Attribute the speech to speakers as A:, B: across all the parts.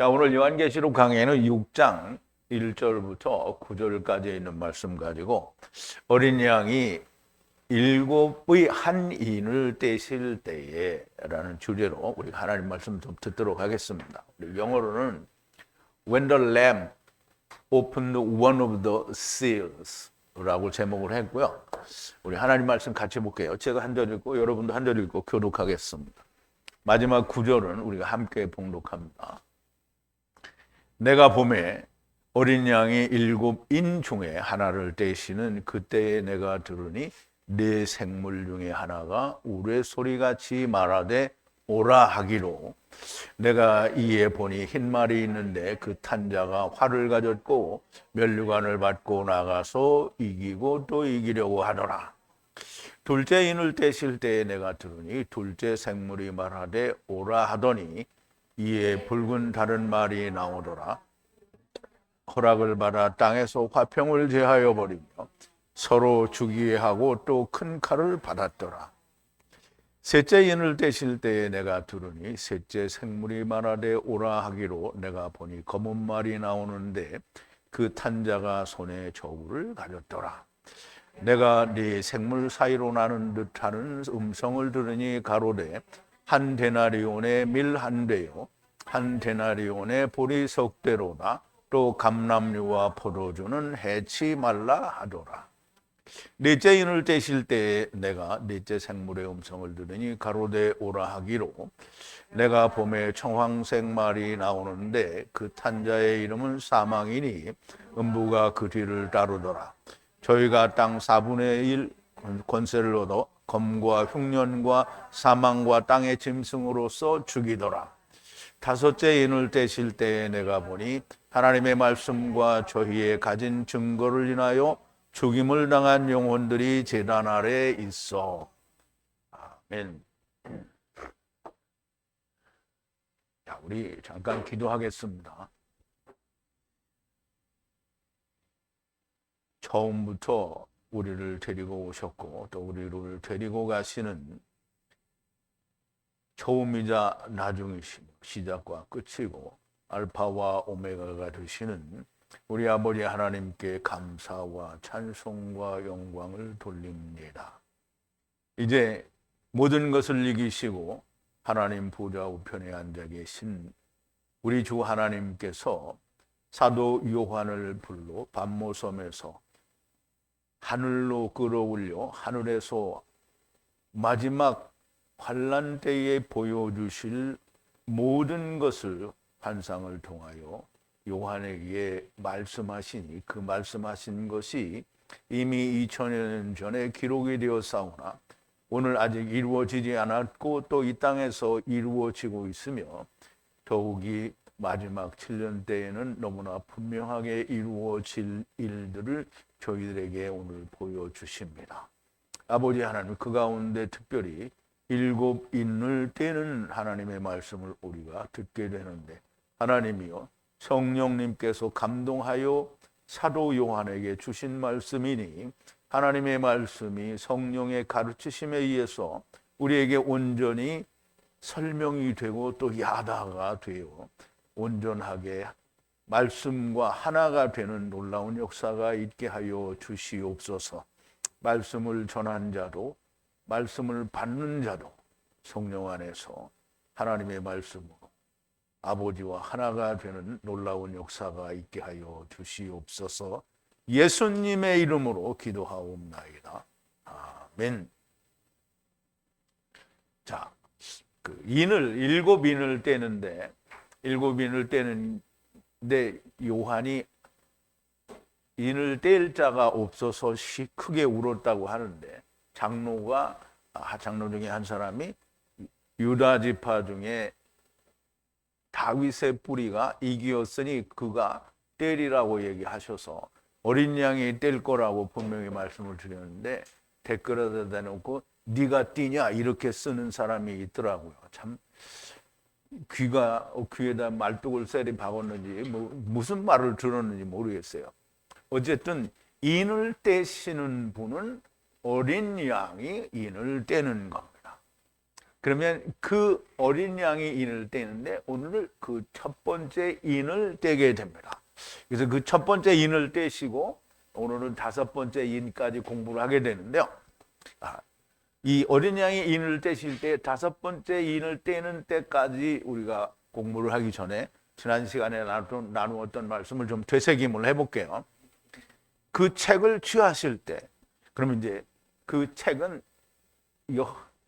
A: 자, 오늘 요한계시록 강해는 6장 1절부터 9절까지 있는 말씀 가지고 어린 양이 일곱의 한 인을 떼실 때에 라는 주제로 우리 하나님 말씀 좀 듣도록 하겠습니다. 영어로는 When the Lamb opened one of the seals 라고 제목을 했고요. 우리 하나님 말씀 같이 볼게요. 제가 한 절 읽고 여러분도 한 절 읽고 교독하겠습니다. 마지막 9절은 우리가 함께 봉독합니다. 내가 보매 어린 양이 일곱 인 중에 하나를 떼시는 그때에 내가 들으니 네 생물 중에 하나가 우레소리같이 말하되 오라 하기로 내가 이에 보니 흰 말이 있는데 그 탄 자가 활을 가졌고 면류관을 받고 나가서 이기고 또 이기려고 하더라. 둘째 인을 떼실 때에 내가 들으니 둘째 생물이 말하되 오라 하더니 이에 붉은 다른 말이 나오더라. 허락을 받아 땅에서 화평을 제하여 버리며 서로 죽이게 하고 또 큰 칼을 받았더라. 셋째 인을 떼실 때에 내가 들으니 셋째 생물이 말하되 오라 하기로 내가 보니 검은 말이 나오는데 그 탄 자가 손에 저울을 가졌더라. 내가 네 생물 사이로 나는 듯하는 음성을 들으니 가로되 한 데나리온의 밀 한 대요 한 데나리온의 보리 석 대로다. 또 감람류와 포도주는 해치 말라 하더라. 넷째 인을 떼실 때에 내가 넷째 생물의 음성을 들으니 가로되 오라 하기로 내가 봄에 청황색 말이 나오는데 그 탄자의 이름은 사망이니 음부가 그 뒤를 따르더라. 저희가 땅 4분의 1 권세를 얻어 검과 흉년과 사망과 땅의 짐승으로서 죽이더라. 다섯째 인을 떼실 때에 내가 보니 하나님의 말씀과 저희의 가진 증거를 인하여 죽임을 당한 영혼들이 제단 아래 있어. 아멘. 자, 우리 잠깐 기도하겠습니다. 처음부터 우리를 데리고 오셨고 또 우리를 데리고 가시는 처음이자 나중이시고 시작과 끝이고 알파와 오메가가 되시는 우리 아버지 하나님께 감사와 찬송과 영광을 돌립니다. 이제 모든 것을 이기시고 하나님 보좌 우편에 앉아 계신 우리 주 하나님께서 사도 요한을 불러 반모섬에서 하늘로 끌어올려 하늘에서 마지막 환난 때에 보여주실 모든 것을 환상을 통하여 요한에게 말씀하시니 그 말씀하신 것이 이미 2000년 전에 기록이 되었사오나 오늘 아직 이루어지지 않았고 또 이 땅에서 이루어지고 있으며 더욱이 마지막 7년 때에는 너무나 분명하게 이루어질 일들을 저희들에게 오늘 보여주십니다. 아버지 하나님, 그 가운데 특별히 일곱 인을 떼는 하나님의 말씀을 우리가 듣게 되는데 하나님이여 성령님께서 감동하여 사도 요한에게 주신 말씀이니 하나님의 말씀이 성령의 가르치심에 의해서 우리에게 온전히 설명이 되고 또 야다가 되어 온전하게 말씀과 하나가 되는 놀라운 역사가 있게 하여 주시옵소서. 말씀을 전한 자도 말씀을 받는 자도 성령 안에서 하나님의 말씀으로 아버지와 하나가 되는 놀라운 역사가 있게 하여 주시옵소서. 예수님의 이름으로 기도하옵나이다. 아멘. 자, 일곱 인을 떼는데 요한이 인을 뗄 자가 없어서 크게 울었다고 하는데 장로 중에 한 사람이 유다 지파 중에 다윗의 뿌리가 이기었으니 그가 떼리라고 얘기하셔서 어린 양이 뗄 거라고 분명히 말씀을 드렸는데 댓글에다 대놓고 네가 띠냐 이렇게 쓰는 사람이 있더라고요. 참 귀에다 말뚝을 세리 박았는지 무슨 말을 들었는지 모르겠어요. 어쨌든 인을 떼시는 분은 어린 양이 인을 떼는 겁니다. 그러면 그 어린 양이 인을 떼는데 오늘 그 첫 번째 인을 떼게 됩니다. 그래서 그 첫 번째 인을 떼시고 오늘은 다섯 번째 인까지 공부를 하게 되는데요. 이 어린 양이 인을 떼실 때 다섯 번째 인을 떼는 때까지 우리가 공부를 하기 전에 지난 시간에 나누었던 말씀을 좀 되새김을 해볼게요. 그 책을 취하실 때, 그러면 이제 그 책은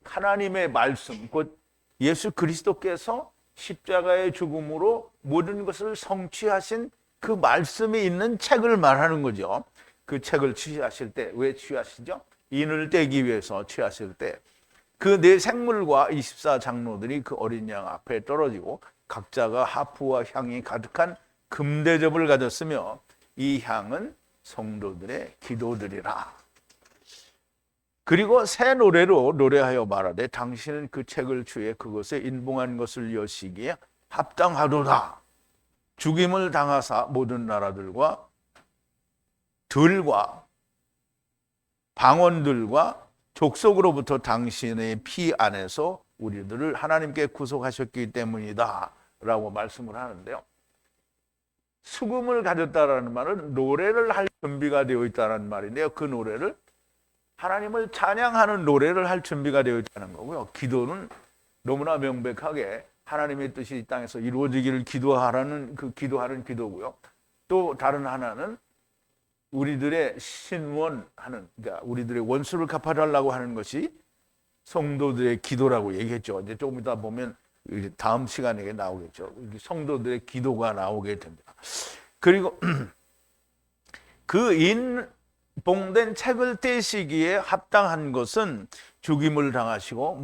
A: 하나님의 말씀, 곧 예수 그리스도께서 십자가의 죽음으로 모든 것을 성취하신 그 말씀이 있는 책을 말하는 거죠. 그 책을 취하실 때, 왜 취하시죠? 인을 떼기 위해서 취하실 때 그 네 생물과 24장로들이 그 어린 양 앞에 떨어지고 각자가 하프와 향이 가득한 금대접을 가졌으며 이 향은 성도들의 기도들이라. 그리고 새 노래로 노래하여 말하되 당신은 그 책을 취해 그것에 인봉한 것을 여시기에 합당하도다. 죽임을 당하사 모든 나라들과 들과 방언들과 족속으로부터 당신의 피 안에서 우리들을 하나님께 구속하셨기 때문이다 라고 말씀을 하는데요. 수금을 가졌다라는 말은 노래를 할 준비가 되어 있다는 말인데요. 그 노래를 하나님을 찬양하는 노래를 할 준비가 되어 있다는 거고요. 기도는 너무나 명백하게 하나님의 뜻이 이 땅에서 이루어지기를 기도하라는 그 기도하는 기도고요. 또 다른 하나는 우리들의 신원하는, 그러니까 우리들의 원수를 갚아달라고 하는 것이 성도들의 기도라고 얘기했죠. 이제 조금 이따 보면 다음 시간에 나오겠죠. 성도들의 기도가 나오게 됩니다. 그리고 그 인봉된 책을 떼시기에 합당한 것은 죽임을 당하시고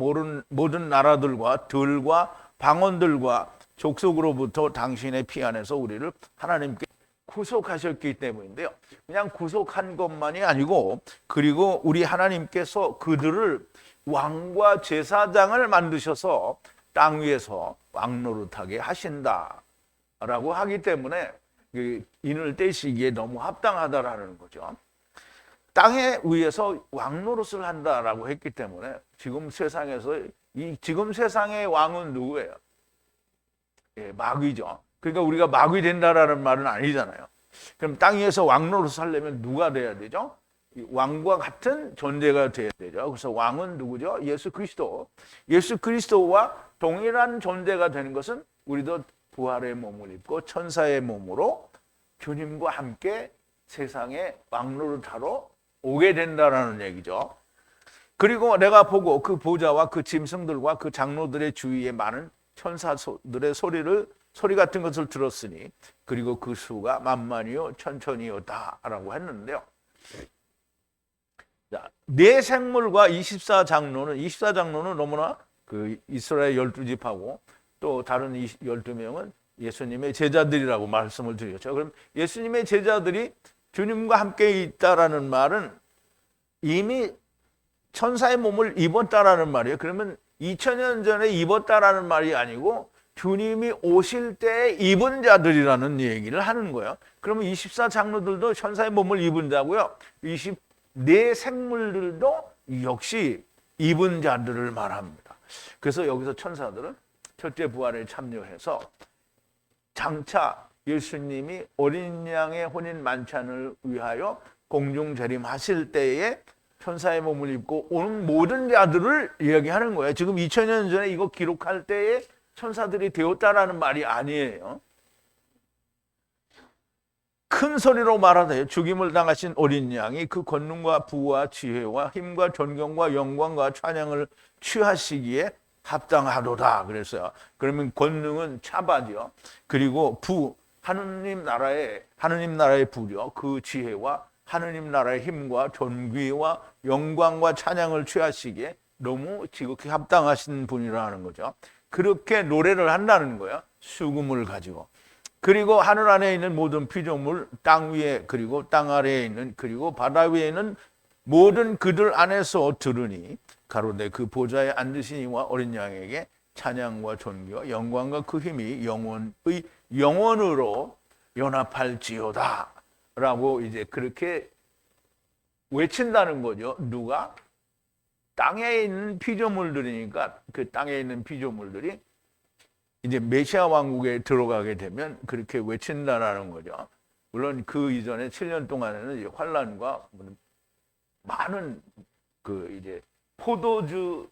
A: 모든 나라들과 들과 방언들과 족속으로부터 당신의 피 안에서 우리를 하나님께 구속하셨기 때문인데요. 그냥 구속한 것만이 아니고 그리고 우리 하나님께서 그들을 왕과 제사장을 만드셔서 땅 위에서 왕노릇하게 하신다라고 하기 때문에 인을 떼시기에 너무 합당하다라는 거죠. 땅에 위에서 왕노릇을 한다라고 했기 때문에 지금 세상의 왕은 누구예요? 예, 마귀죠. 그러니까 우리가 마귀 된다라는 말은 아니잖아요. 그럼 땅 위에서 왕노릇을 하려면 누가 돼야 되죠? 왕과 같은 존재가 돼야 되죠. 그래서 왕은 누구죠? 예수 그리스도. 예수 그리스도와 동일한 존재가 되는 것은 우리도 부활의 몸을 입고 천사의 몸으로 주님과 함께 세상에 왕노릇하러 오게 된다라는 얘기죠. 그리고 내가 보고 그 보좌와 그 짐승들과 그 장로들의 주위에 많은 천사들의 소리 같은 것을 들었으니 그리고 그 수가 만만이요 천천이요다라고 했는데요. 네 생물과 24장로는 너무나 그 이스라엘 12집하고 또 다른 12명은 예수님의 제자들이라고 말씀을 드렸죠. 그럼 예수님의 제자들이 주님과 함께 있다라는 말은 이미 천사의 몸을 입었다라는 말이에요. 그러면 2000년 전에 입었다라는 말이 아니고 주님이 오실 때 입은 자들이라는 얘기를 하는 거예요. 그러면 24장로들도 천사의 몸을 입은 자고요. 24 생물들도 역시 입은 자들을 말합니다. 그래서 여기서 천사들은 첫째 부활에 참여해서 장차 예수님이 어린 양의 혼인 만찬을 위하여 공중 재림하실 때에 천사의 몸을 입고 오는 모든 자들을 이야기하는 거예요. 지금 2000년 전에 이거 기록할 때에 천사들이 되었다라는 말이 아니에요. 큰 소리로 말하되 죽임을 당하신 어린 양이 그 권능과 부와 지혜와 힘과 존경과 영광과 찬양을 취하시기에 합당하도다 그랬어요. 그러면 권능은 차바죠. 그리고 부, 하느님 나라의 부려, 그 지혜와 하느님 나라의 힘과 존귀와 영광과 찬양을 취하시기에 너무 지극히 합당하신 분이라는 거죠. 그렇게 노래를 한다는 거예요. 수금을 가지고. 그리고 하늘 안에 있는 모든 피조물, 땅 위에 그리고 땅 아래에 있는 그리고 바다 위에 있는 모든 그들 안에서 들으니 가로되 그 보좌에 앉으신 이와 어린 양에게 찬양과 존귀와 영광과 그 힘이 영원의 영원으로 연합할지어다 라고 이제 그렇게 외친다는 거죠. 누가? 땅에 있는 피조물들이니까 그 땅에 있는 피조물들이 이제 메시아 왕국에 들어가게 되면 그렇게 외친다라는 거죠. 물론 그 이전에 7년 동안에는 이제 환란과 많은 그 이제 포도즙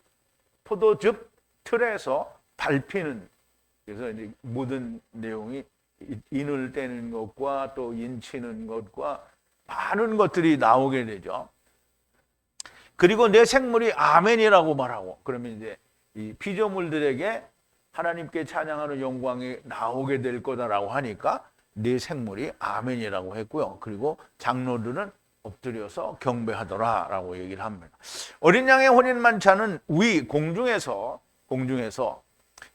A: 틀에서 밟히는, 그래서 이제 모든 내용이 인을 떼는 것과 또 인치는 것과 많은 것들이 나오게 되죠. 그리고 내 생물이 아멘이라고 말하고, 그러면 이제 이 피조물들에게 하나님께 찬양하는 영광이 나오게 될 거다라고 하니까 내 생물이 아멘이라고 했고요. 그리고 장로들은 엎드려서 경배하더라라고 얘기를 합니다. 어린 양의 혼인 만찬은 위 공중에서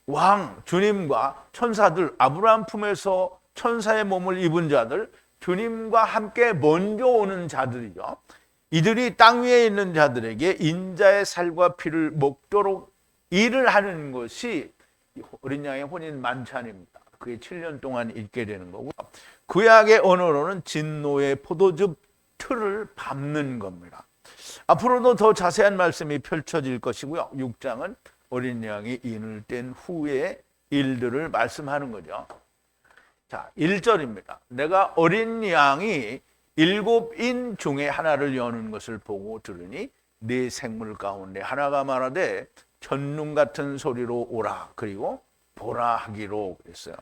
A: 왕 주님과 천사들, 아브라함 품에서 천사의 몸을 입은 자들, 주님과 함께 먼저 오는 자들이죠. 이들이 땅 위에 있는 자들에게 인자의 살과 피를 먹도록 일을 하는 것이 어린 양의 혼인 만찬입니다. 그게 7년 동안 있게 되는 거고, 구약의 언어로는 진노의 포도즙 틀을 밟는 겁니다. 앞으로도 더 자세한 말씀이 펼쳐질 것이고요. 6장은 어린 양이 인을 뗀 후의 일들을 말씀하는 거죠. 자, 1절입니다. 내가 어린 양이 7인 중에 하나를 여는 것을 보고 들으니 네 생물 가운데 하나가 말하되 천둥 같은 소리로 오라, 그리고 보라 하기로 그랬어요.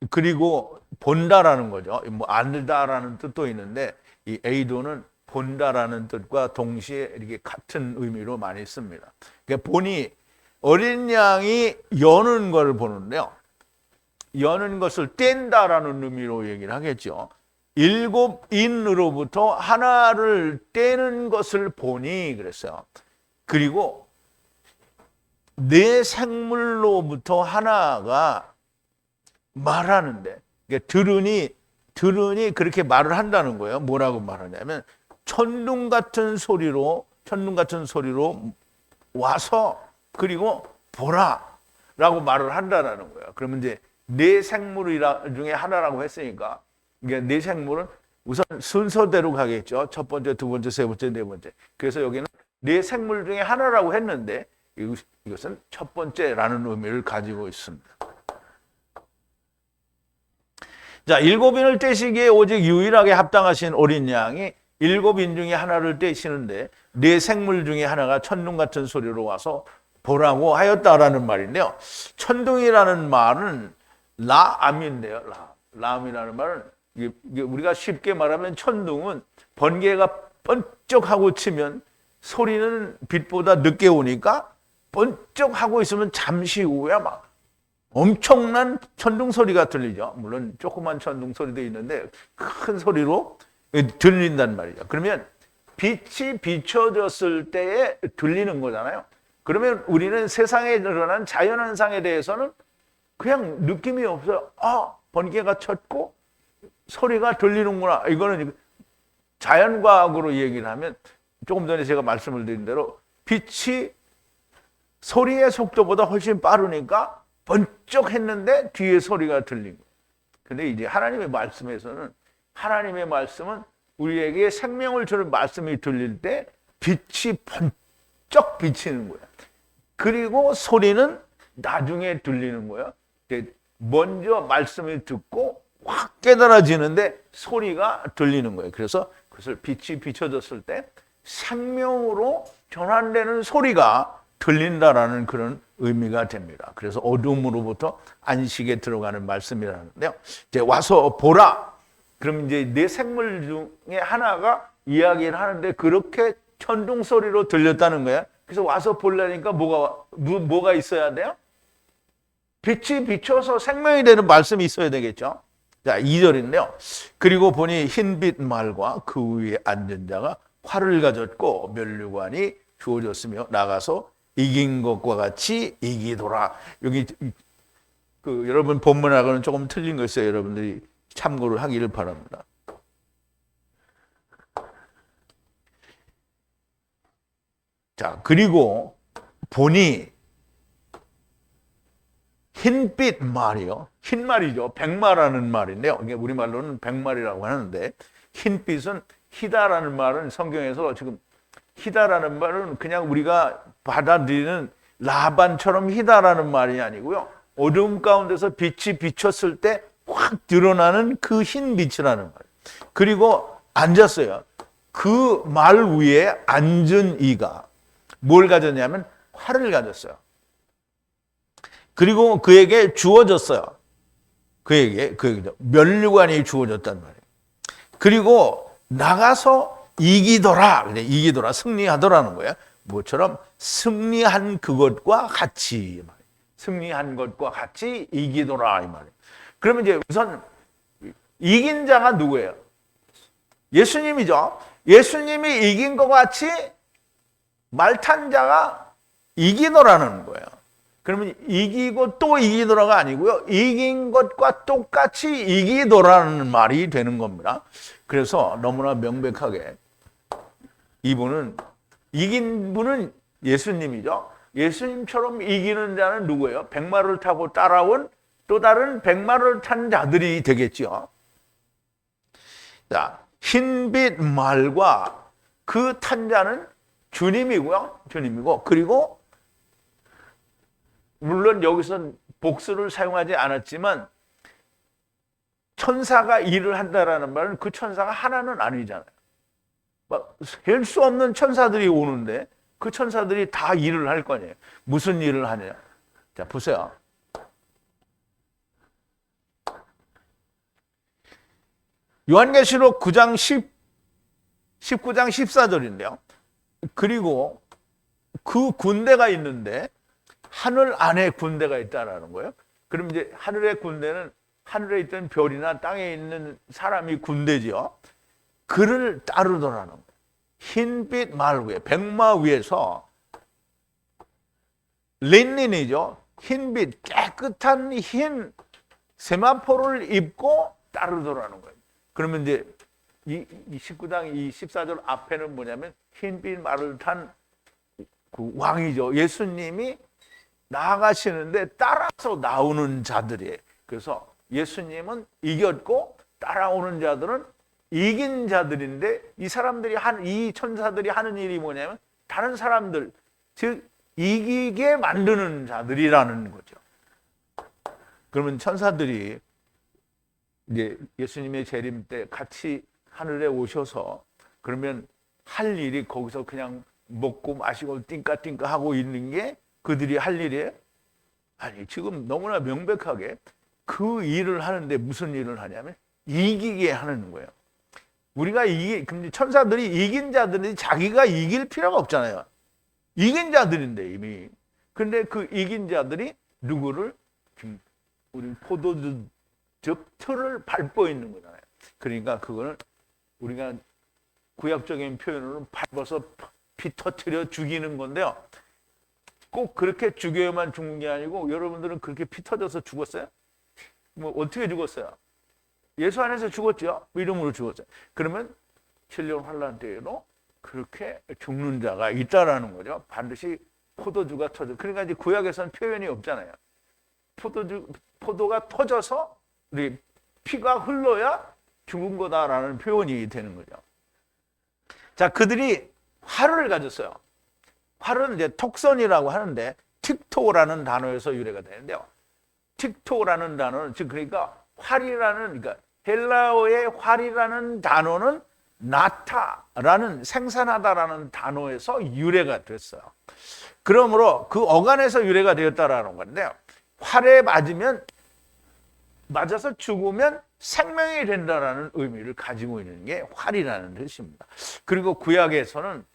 A: 그리고 본다라는 거죠. 뭐 안다라는 뜻도 있는데 이 에이도는 본다라는 뜻과 동시에 이렇게 같은 의미로 많이 씁니다. 그러니까 보니 어린 양이 여는 걸 보는데요. 여는 것을 뗀다라는 의미로 얘기를 하겠죠. 7인으로부터 하나를 떼는 것을 보니 그랬어요. 그리고 네 생물로부터 하나가 말하는데, 그러니까 들으니 그렇게 말을 한다는 거예요. 뭐라고 말하냐면 천둥 같은 소리로 와서 그리고 보라라고 말을 한다는 거예요. 그러면 이제 네 생물 중에 하나라고 했으니까, 그러니까 네 생물은 우선 순서대로 가겠죠. 첫 번째, 두 번째, 세 번째, 네 번째. 그래서 여기는 네 생물 중에 하나라고 했는데 이것은 첫 번째라는 의미를 가지고 있습니다. 자, 7인을 떼시기에 오직 유일하게 합당하신 어린 양이 7인 중에 하나를 떼시는데 네 생물 중에 하나가 천둥 같은 소리로 와서 보라고 하였다라는 말인데요. 천둥이라는 말은 라암인데요. 라암이라는 말은 이게 우리가 쉽게 말하면 천둥은 번개가 번쩍하고 치면 소리는 빛보다 늦게 오니까 번쩍하고 있으면 잠시 후에 막 엄청난 천둥 소리가 들리죠. 물론 조그만 천둥 소리도 있는데 큰 소리로 들린단 말이죠. 그러면 빛이 비춰졌을 때에 들리는 거잖아요. 그러면 우리는 세상에 일어난 자연현상에 대해서는 그냥 느낌이 없어요. 아, 번개가 쳤고 소리가 들리는구나. 이거는 자연과학으로 얘기를 하면 조금 전에 제가 말씀을 드린 대로 빛이 소리의 속도보다 훨씬 빠르니까 번쩍했는데 뒤에 소리가 들린 거예요. 근데 이제 하나님의 말씀에서는, 하나님의 말씀은 우리에게 생명을 주는 말씀이 들릴 때 빛이 번쩍 비치는 거예요. 그리고 소리는 나중에 들리는 거예요. 먼저 말씀을 듣고 확 깨달아지는데 소리가 들리는 거예요. 그래서 그것을 빛이 비춰졌을 때 생명으로 전환되는 소리가 들린다라는 그런 의미가 됩니다. 그래서 어둠으로부터 안식에 들어가는 말씀이라는데요. 이제 와서 보라. 그럼 이제 네 생물 중에 하나가 이야기를 하는데 그렇게 천둥 소리로 들렸다는 거예요. 그래서 와서 보려니까 뭐가 있어야 돼요? 빛이 비춰서 생명이 되는 말씀이 있어야 되겠죠. 자, 2절인데요. 그리고 보니 흰빛 말과 그 위에 앉은 자가 활을 가졌고 면류관이 주어졌으며 나가서 이긴 것과 같이 이기더라. 여기 여러분 본문하고는 조금 틀린 거 있어요. 여러분들이 참고를 하기를 바랍니다. 자, 그리고 보니 흰빛 말이요. 흰 말이죠. 백마라는 말인데요. 이게 우리말로는 백말이라고 하는데 흰빛은 희다라는 말은 성경에서 지금 희다라는 말은 그냥 우리가 받아들이는 라반처럼 희다라는 말이 아니고요. 어두움 가운데서 빛이 비쳤을 때 확 드러나는 그 흰 빛이라는 말. 그리고 앉았어요. 그 말 위에 앉은 이가 뭘 가졌냐면 활을 가졌어요. 그리고 그에게 주어졌어요. 그에게 면류관이 주어졌단 말이에요. 그리고 나가서 이기더라. 이기더라. 승리하더라는 거예요. 뭐처럼 승리한 그것과 같이. 승리한 것과 같이 이기더라. 이 말이에요. 그러면 이제 우선 이긴 자가 누구예요? 예수님이죠. 예수님이 이긴 것 같이 말탄 자가 이기더라는 거예요. 그러면 이기고 또 이기더라가 아니고요. 이긴 것과 똑같이 이기더라는 말이 되는 겁니다. 그래서 너무나 명백하게 이분은 이긴 분은 예수님이죠. 예수님처럼 이기는 자는 누구예요? 백마를 타고 따라온 또 다른 백마를 탄 자들이 되겠죠. 자, 흰빛 말과 그 탄 자는 주님이고요. 주님이고 그리고 물론 여기서 복수를 사용하지 않았지만 천사가 일을 한다라는 말은 그 천사가 하나는 아니잖아요. 셀 수 없는 천사들이 오는데 그 천사들이 다 일을 할 거 아니에요. 무슨 일을 하냐. 자, 보세요. 요한계시록 9장 19장 14절인데요. 그리고 그 군대가 있는데 하늘 안에 군대가 있다라는 거예요. 그럼 이제 하늘의 군대는 하늘에 있던 별이나 땅에 있는 사람이 군대지요. 그를 따르더라는 거예요. 흰빛 말 위에 백마 위에서 린넨이죠. 흰빛 깨끗한 흰 세마포를 입고 따르더라는 거예요. 그러면 이제 이 19장 이 14절 앞에는 뭐냐면 흰빛 말을 탄 그 왕이죠. 예수님이 나아가시는데 따라서 나오는 자들이에요. 그래서 예수님은 이겼고 따라오는 자들은 이긴 자들인데 이 사람들이 이 천사들이 하는 일이 뭐냐면 다른 사람들 즉 이기게 만드는 자들이라는 거죠. 그러면 천사들이 이제 예수님의 재림 때 같이 하늘에 오셔서 그러면 할 일이 거기서 그냥 먹고 마시고 띵까띵까 하고 있는 게 그들이 할 일이에요? 아니, 지금 너무나 명백하게 그 일을 하는데 무슨 일을 하냐면 이기게 하는 거예요. 우리가 근데 천사들이 이긴 자들이 자기가 이길 필요가 없잖아요. 이긴 자들인데 이미. 근데 그 이긴 자들이 누구를? 우리 포도주 틀을 밟고 있는 거잖아요. 그러니까 그거는 우리가 구약적인 표현으로는 밟아서 피 터뜨려 죽이는 건데요. 꼭 그렇게 죽여야만 죽는 게 아니고 여러분들은 그렇게 피 터져서 죽었어요? 뭐 어떻게 죽었어요? 예수 안에서 죽었죠. 이름으로 죽었어요. 그러면 7년 환란 때에도 그렇게 죽는 자가 있다라는 거죠. 반드시 포도주가 터져. 그러니까 이제 구약에서는 표현이 없잖아요. 포도가 터져서 우리 피가 흘러야 죽은 거다라는 표현이 되는 거죠. 자, 그들이 활을 가졌어요. 활은 이제 톡선이라고 하는데 틱토라는 단어에서 유래가 되는데요. 틱토라는 단어는 즉 그러니까 활이라는 그러니까 헬라어의 활이라는 단어는 나타라는 생산하다라는 단어에서 유래가 됐어요. 그러므로 그 어간에서 유래가 되었다라는 건데요. 활에 맞아서 죽으면 생명이 된다라는 의미를 가지고 있는 게 활이라는 뜻입니다. 그리고 구약에서는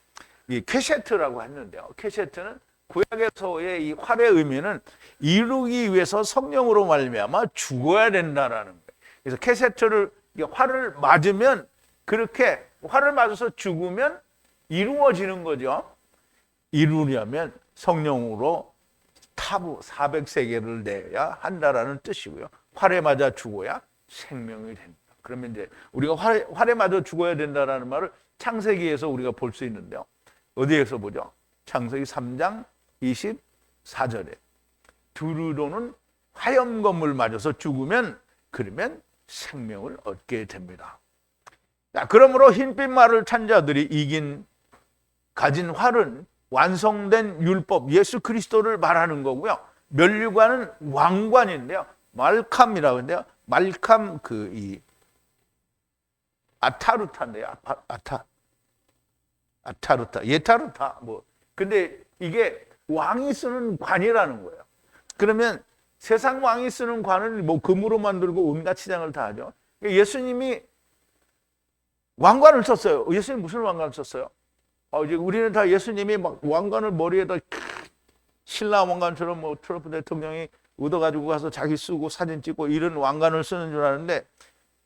A: 이 퀘셰트라고 했는데요. 퀘셰트는 구약에서의 이 활의 의미는 이루기 위해서 성령으로 말미암아 죽어야 된다라는 거예요. 그래서 퀘셰트를 활을 맞으면 그렇게 활을 맞아서 죽으면 이루어지는 거죠. 이루려면 성령으로 타부 400세계를 내야 한다라는 뜻이고요. 활에 맞아 죽어야 생명이 된다. 그러면 이제 우리가 활에 맞아 죽어야 된다라는 말을 창세기에서 우리가 볼 수 있는데요. 어디에서 보죠? 창세기 3장 24절에 두루도는 화염검을 맞아서 죽으면 그러면 생명을 얻게 됩니다. 자, 그러므로 흰빛 말을 찬 자들이 가진 활은 완성된 율법 예수 그리스도를 말하는 거고요. 면류관은 왕관인데요. 말캄이라고 하는데요. 말캄 이 아타루타인데요. 아타루타, 예타루타 뭐. 근데 이게 왕이 쓰는 관이라는 거예요. 그러면 세상 왕이 쓰는 관을 뭐 금으로 만들고 온갖 치장을 다 하죠. 예수님이 왕관을 썼어요. 예수님 무슨 왕관을 썼어요? 이제 우리는 다 예수님이 막 왕관을 머리에다 신라 왕관처럼 뭐 트럼프 대통령이 얻어가지고 가서 자기 쓰고 사진 찍고 이런 왕관을 쓰는 줄 아는데,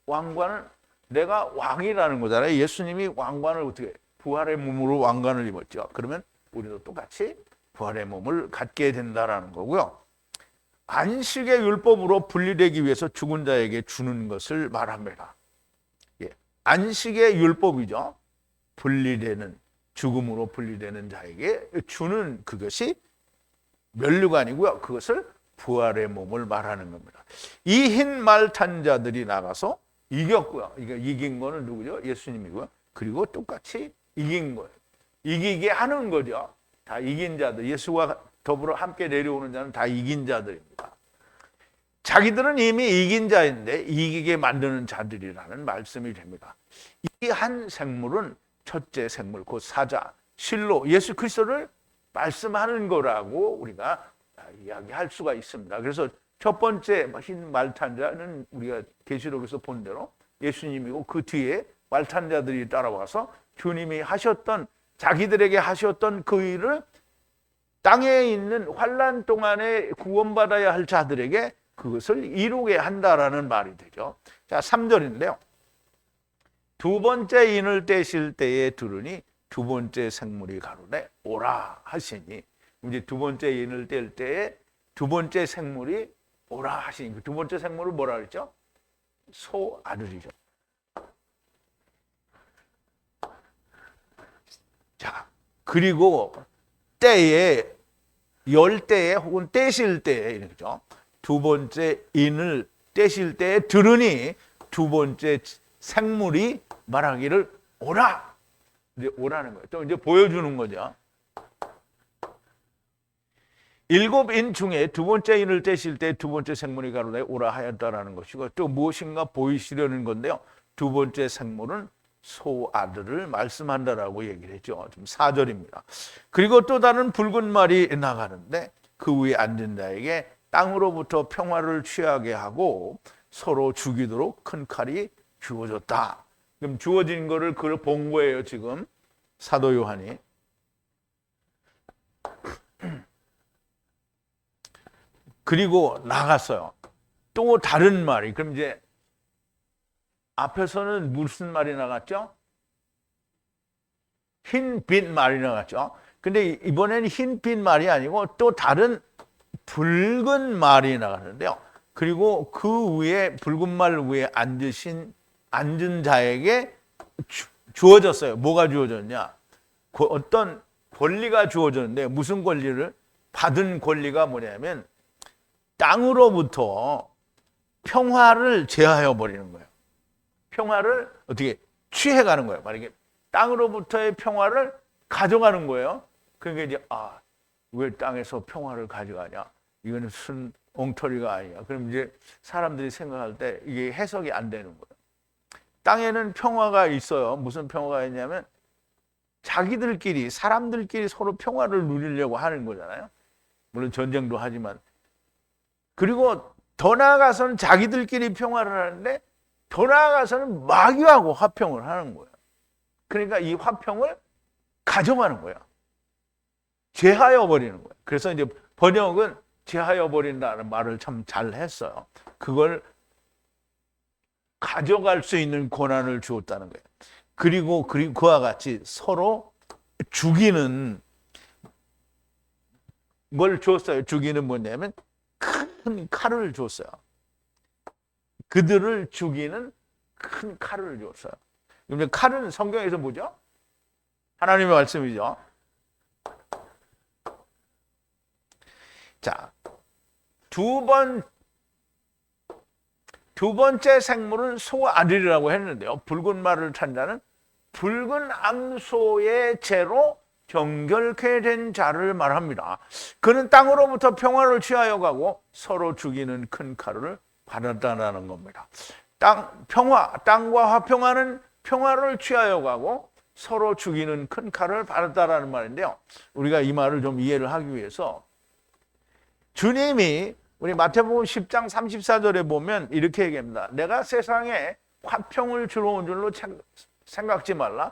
A: 왕관은 내가 왕이라는 거잖아요. 예수님이 왕관을 어떻게 부활의 몸으로 왕관을 입었죠. 그러면 우리도 똑같이 부활의 몸을 갖게 된다라는 거고요. 안식의 율법으로 분리되기 위해서 죽은 자에게 주는 것을 말합니다. 예, 안식의 율법이죠. 분리되는, 죽음으로 분리되는 자에게 주는 그것이 면류관이고요. 그것을 부활의 몸을 말하는 겁니다. 이 흰 말 탄 자들이 나가서 이겼고요. 이긴 거는 누구죠? 예수님이고요. 그리고 똑같이 이긴 거예요. 이기게 하는 거죠. 다 이긴 자들, 예수와 더불어 함께 내려오는 자는 다 이긴 자들입니다. 자기들은 이미 이긴 자인데 이기게 만드는 자들이라는 말씀이 됩니다. 이 한 생물은 첫째 생물, 곧 사자, 실로 예수 그리스도를 말씀하는 거라고 우리가 이야기할 수가 있습니다. 그래서 첫 번째 흰 말탄 자는 우리가 계시록에서 본 대로 예수님이고, 그 뒤에 말탄 자들이 따라와서 주님이 하셨던, 자기들에게 하셨던 그 일을 땅에 있는 환난 동안에 구원받아야 할 자들에게 그것을 이루게 한다라는 말이 되죠. 자, 3절인데요. 두 번째 인을 떼실 때에 들으니 두 번째 생물이 가로되 오라 하시니, 이제 두 번째 인을 뗄 때에 두 번째 생물이 오라 하시니, 두 번째 생물을 뭐라 그랬죠? 소 아들이죠. 자, 그리고 때에, 열 때에 혹은 떼실 때에, 이렇죠. 두 번째 인을 떼실 때에 들으니 두 번째 생물이 말하기를 오라. 이제 오라는 거예요. 또 이제 보여주는 거죠. 일곱 인 중에 두 번째 인을 떼실 때 두 번째 생물이 가로되 오라 하였다라는 것이고, 또 무엇인가 보이시려는 건데요. 두 번째 생물은 소 아들을 말씀한다라고 얘기를 했죠. 좀 4절입니다. 그리고 또 다른 붉은 말이 나가는데 그 위에 앉은 자에게 땅으로부터 평화를 취하게 하고 서로 죽이도록 큰 칼이 주어졌다. 그럼 주어진 거를 그걸 본 거예요, 지금 사도 요한이. 그리고 나갔어요. 또 다른 말이, 그럼 이제 앞에서는 무슨 말이 나갔죠? 흰빛 말이 나갔죠. 근데 이번에는 흰빛 말이 아니고 또 다른 붉은 말이 나가는데요. 그리고 그 위에, 붉은 말 위에 앉은 자에게 주어졌어요. 뭐가 주어졌냐? 어떤 권리가 주어졌는데, 무슨 권리를 받은 권리가 뭐냐면 땅으로부터 평화를 제하여 버리는 거예요. 평화를 어떻게 취해가는 거예요. 만약에 땅으로부터의 평화를 가져가는 거예요. 그러니까 이제 왜 땅에서 평화를 가져가냐? 이거는 순 엉터리가 아니야. 그럼 이제 사람들이 생각할 때 이게 해석이 안 되는 거예요. 땅에는 평화가 있어요. 무슨 평화가 있냐면 자기들끼리, 사람들끼리 서로 평화를 누리려고 하는 거잖아요. 물론 전쟁도 하지만. 그리고 더 나아가서는 자기들끼리 평화를 하는데 더 나아가서는 마귀하고 화평을 하는 거예요. 그러니까 이 화평을 가져가는 거예요. 제하여 버리는 거예요. 그래서 이제 번역은 제하여 버린다는 말을 참 잘 했어요. 그걸 가져갈 수 있는 권한을 주었다는 거예요. 그리고 그와 같이 서로 죽이는 걸 줬어요. 죽이는 뭐냐면 큰 칼을 줬어요. 그들을 죽이는 큰 칼을 줬어요. 그럼 칼은 성경에서 뭐죠? 하나님의 말씀이죠. 자, 두 두 번째 생물은 소아들이라고 했는데요. 붉은 말을 탄 자는 붉은 암소의 죄로 정결케 된 자를 말합니다. 그는 땅으로부터 평화를 취하여 가고 서로 죽이는 큰 칼을 받았다라는 겁니다. 땅과 화평하는 평화를 취하여 가고 서로 죽이는 큰 칼을 받았다라는 말인데요. 우리가 이 말을 좀 이해를 하기 위해서 주님이 우리 마태복음 10장 34절에 보면 이렇게 얘기합니다. 내가 세상에 화평을 주러 온 줄로 생각지 말라.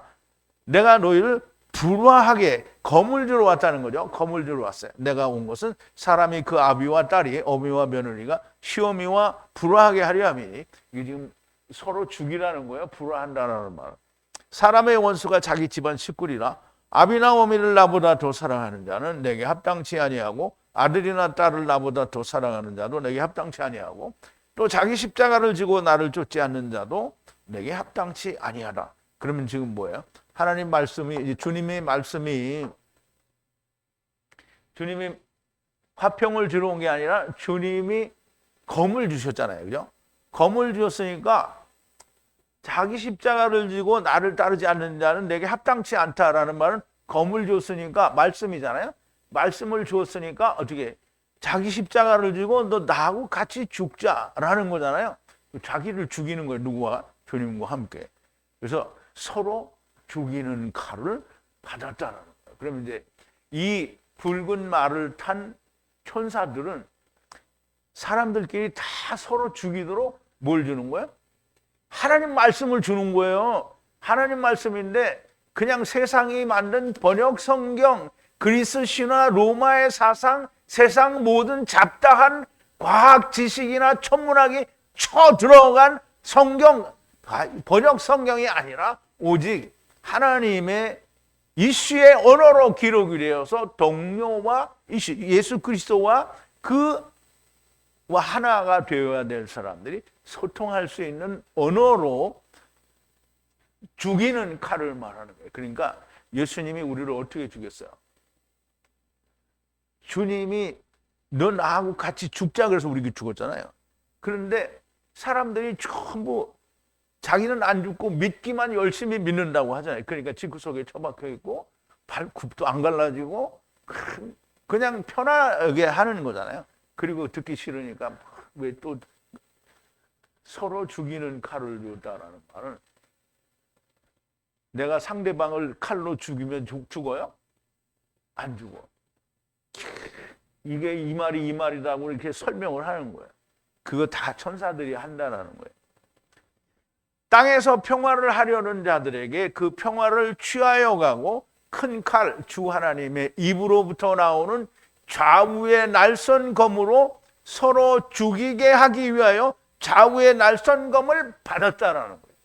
A: 내가 너희를 불화하게 검을 주러 왔다는 거죠. 검을 주러 왔어요. 내가 온 것은 사람이 그 아비와 딸이, 어미와 며느리가 시어미와 불화하게 하려 함이니, 이게 지금 서로 죽이라는 거예요. 불화한다는 말. 사람의 원수가 자기 집안 식구리라. 아비나 어미를 나보다 더 사랑하는 자는 내게 합당치 아니하고, 아들이나 딸을 나보다 더 사랑하는 자도 내게 합당치 아니하고, 또 자기 십자가를 지고 나를 쫓지 않는 자도 내게 합당치 아니하다. 그러면 지금 뭐예요? 하나님 말씀이, 주님의 말씀이, 주님이 화평을 주러 온 게 아니라 주님이 검을 주셨잖아요. 그죠? 검을 주셨으니까 자기 십자가를 지고 나를 따르지 않는 자는 내게 합당치 않다라는 말은 검을 줬으니까 말씀이잖아요. 말씀을 주었으니까 어떻게 자기 십자가를 지고 너 나하고 같이 죽자라는 거잖아요. 자기를 죽이는 거예요. 누구와? 주님과 함께. 그래서 서로 죽이는 칼을 받았다는 거예요. 그러면 이제 이 붉은 말을 탄 천사들은 사람들끼리 다 서로 죽이도록 뭘 주는 거예요? 하나님 말씀을 주는 거예요. 하나님 말씀인데 그냥 세상이 만든 번역 성경, 그리스 신화, 로마의 사상, 세상 모든 잡다한 과학 지식이나 천문학이 쳐 들어간 성경, 번역 성경이 아니라 오직 하나님의 이슈의 언어로 기록이 되어서 동료와 이슈, 예수 그리스도와 그와 하나가 되어야 될 사람들이 소통할 수 있는 언어로 죽이는 칼을 말하는 거예요. 그러니까 예수님이 우리를 어떻게 죽였어요? 주님이 너 나하고 같이 죽자 그래서 우리가 죽었잖아요. 그런데 사람들이 전부 자기는 안 죽고 믿기만 열심히 믿는다고 하잖아요. 그러니까 집구석에 처박혀 있고 발굽도 안 갈라지고 그냥 편하게 하는 거잖아요. 그리고 듣기 싫으니까 왜 또 서로 죽이는 칼을 줬다라는 말은, 내가 상대방을 칼로 죽이면 죽어요? 안 죽어. 이게 이 말이 이 말이라고 이렇게 설명을 하는 거예요. 그거 다 천사들이 한다는 거예요. 땅에서 평화를 하려는 자들에게 그 평화를 취하여 가고 큰 칼, 주 하나님의 입으로부터 나오는 좌우의 날선 검으로 서로 죽이게 하기 위하여 좌우의 날선 검을 받았다라는 거예요.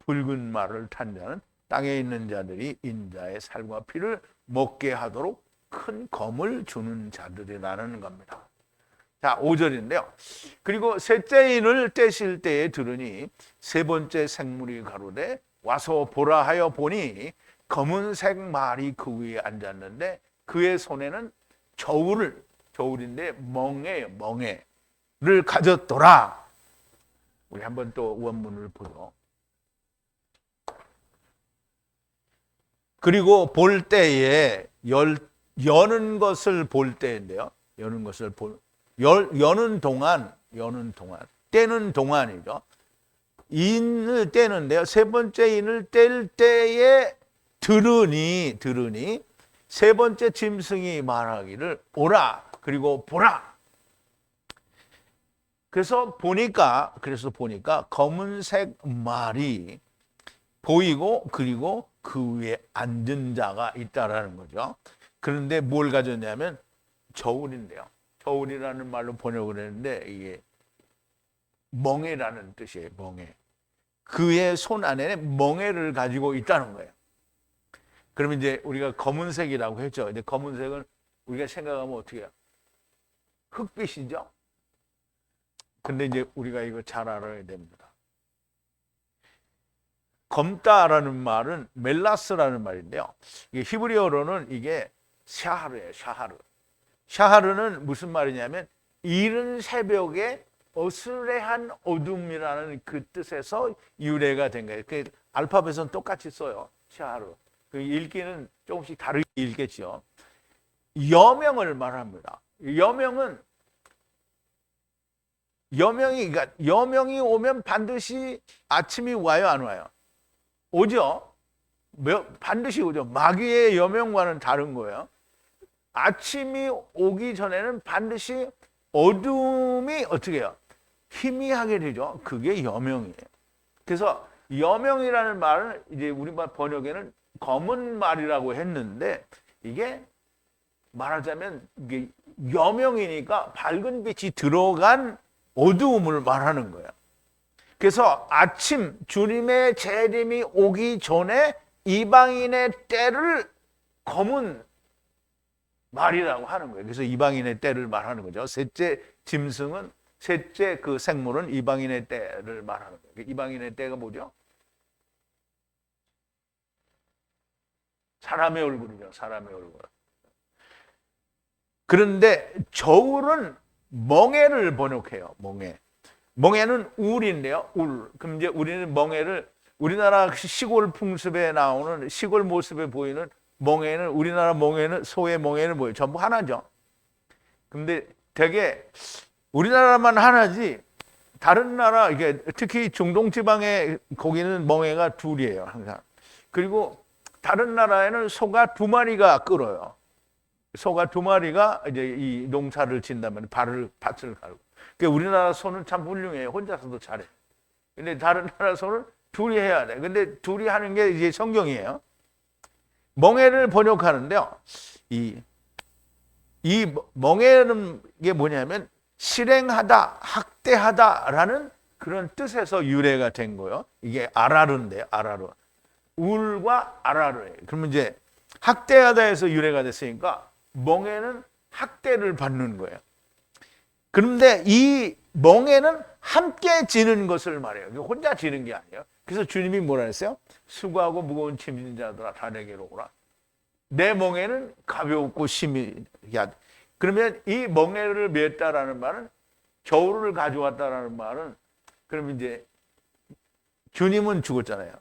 A: 붉은 말을 탄 자는 땅에 있는 자들이 인자의 살과 피를 먹게 하도록 큰 검을 주는 자들이라는 겁니다. 자, 5절인데요. 그리고 셋째 인을 떼실 때에 들으니 세 번째 생물이 가로되 와서 보라 하여 보니 검은색 말이 그 위에 앉았는데 그의 손에는 저울인데 멍에를 가졌더라. 우리 한번 또 원문을 보죠. 그리고 볼 때에 여는 것을 볼 때인데요. 여는 동안 떼는 동안이죠. 인을 떼는데요. 세 번째 인을 뗄 때에 들으니 세 번째 짐승이 말하기를 오라 그리고 보라. 그래서 보니까 검은색 말이 보이고 그리고 그 위에 앉은 자가 있다라는 거죠. 그런데 뭘 가졌냐면 저울인데요. 저울이라는 말로 번역을 했는데 이게 멍에라는 뜻이에요. 멍에. 그의 손 안에 멍에를 가지고 있다는 거예요. 그러면 이제 우리가 검은색이라고 했죠. 근데 검은색은 우리가 생각하면 어떻게 해요? 흑빛이죠. 근데 이제 우리가 이거 잘 알아야 됩니다. 검다라는 말은 멜라스라는 말인데요. 이게 히브리어로는 이게 샤하르예요. 샤하르는 무슨 말이냐면 이른 새벽에 어스레한 어둠이라는 그 뜻에서 유래가 된 거예요. 그 알파벳은 똑같이 써요. 시하루. 그 읽기는 조금씩 다르게 읽겠죠. 여명을 말합니다. 그러니까 여명이 오면 반드시 아침이 와요, 안 와요? 오죠. 반드시 오죠. 마귀의 여명과는 다른 거예요. 아침이 오기 전에는 반드시 어둠이 어떻게 해요? 희미하게 되죠. 그게 여명이에요. 그래서 여명이라는 말은 이제 우리말 번역에는 검은 말이라고 했는데, 이게 말하자면 이게 여명이니까 밝은 빛이 들어간 어두움을 말하는 거예요. 그래서 아침 주님의 재림이 오기 전에 이방인의 때를 검은 말이라고 하는 거예요. 그래서 이방인의 때를 말하는 거죠. 셋째 짐승은, 셋째 그 생물은 이방인의 때를 말하는 거예요. 이방인의 때가 뭐죠? 사람의 얼굴이죠. 사람의 얼굴. 그런데 저울은 멍에를 번역해요. 멍에는 울인데요. 울. 그럼 이제 우리는 멍에를 우리나라 시골 풍습에 나오는, 시골 모습에 보이는 멍에는, 우리나라 멍에는, 소의 멍에는 뭐예요? 전부 하나죠. 근데 되게 우리나라만 하나지 다른 나라, 이게 특히 중동 지방에 거기는 멍에가 둘이에요, 항상. 그리고 다른 나라에는 소가 2마리가 끌어요. 소가 2마리가 이제 이 농사를 짓다면 밭을 갈고. 그러니까 우리나라 소는 참 훌륭해요. 혼자서도 잘해. 근데 다른 나라 소는 둘이 해야 돼. 근데 둘이 하는 게 이제 성경이에요. 멍에를 번역하는데요. 이 멍에는 게 뭐냐면 실행하다, 학대하다라는 그런 뜻에서 유래가 된 거예요. 이게 아라르인데요. 아라르. 울과 아라르예요. 그러면 이제 학대하다에서 유래가 됐으니까 멍에는 학대를 받는 거예요. 그런데 이 멍에는 함께 지는 것을 말해요. 혼자 지는 게 아니에요. 그래서 주님이 뭐라 했어요? 수고하고 무거운 짐진 자들아 다 내게로 오라. 내 멍에는 가볍고 심히 하다. 그러면 이 멍에를 맸다라는 말은, 저울을 가져왔다라는 말은, 그러면 이제 주님은 죽었잖아요.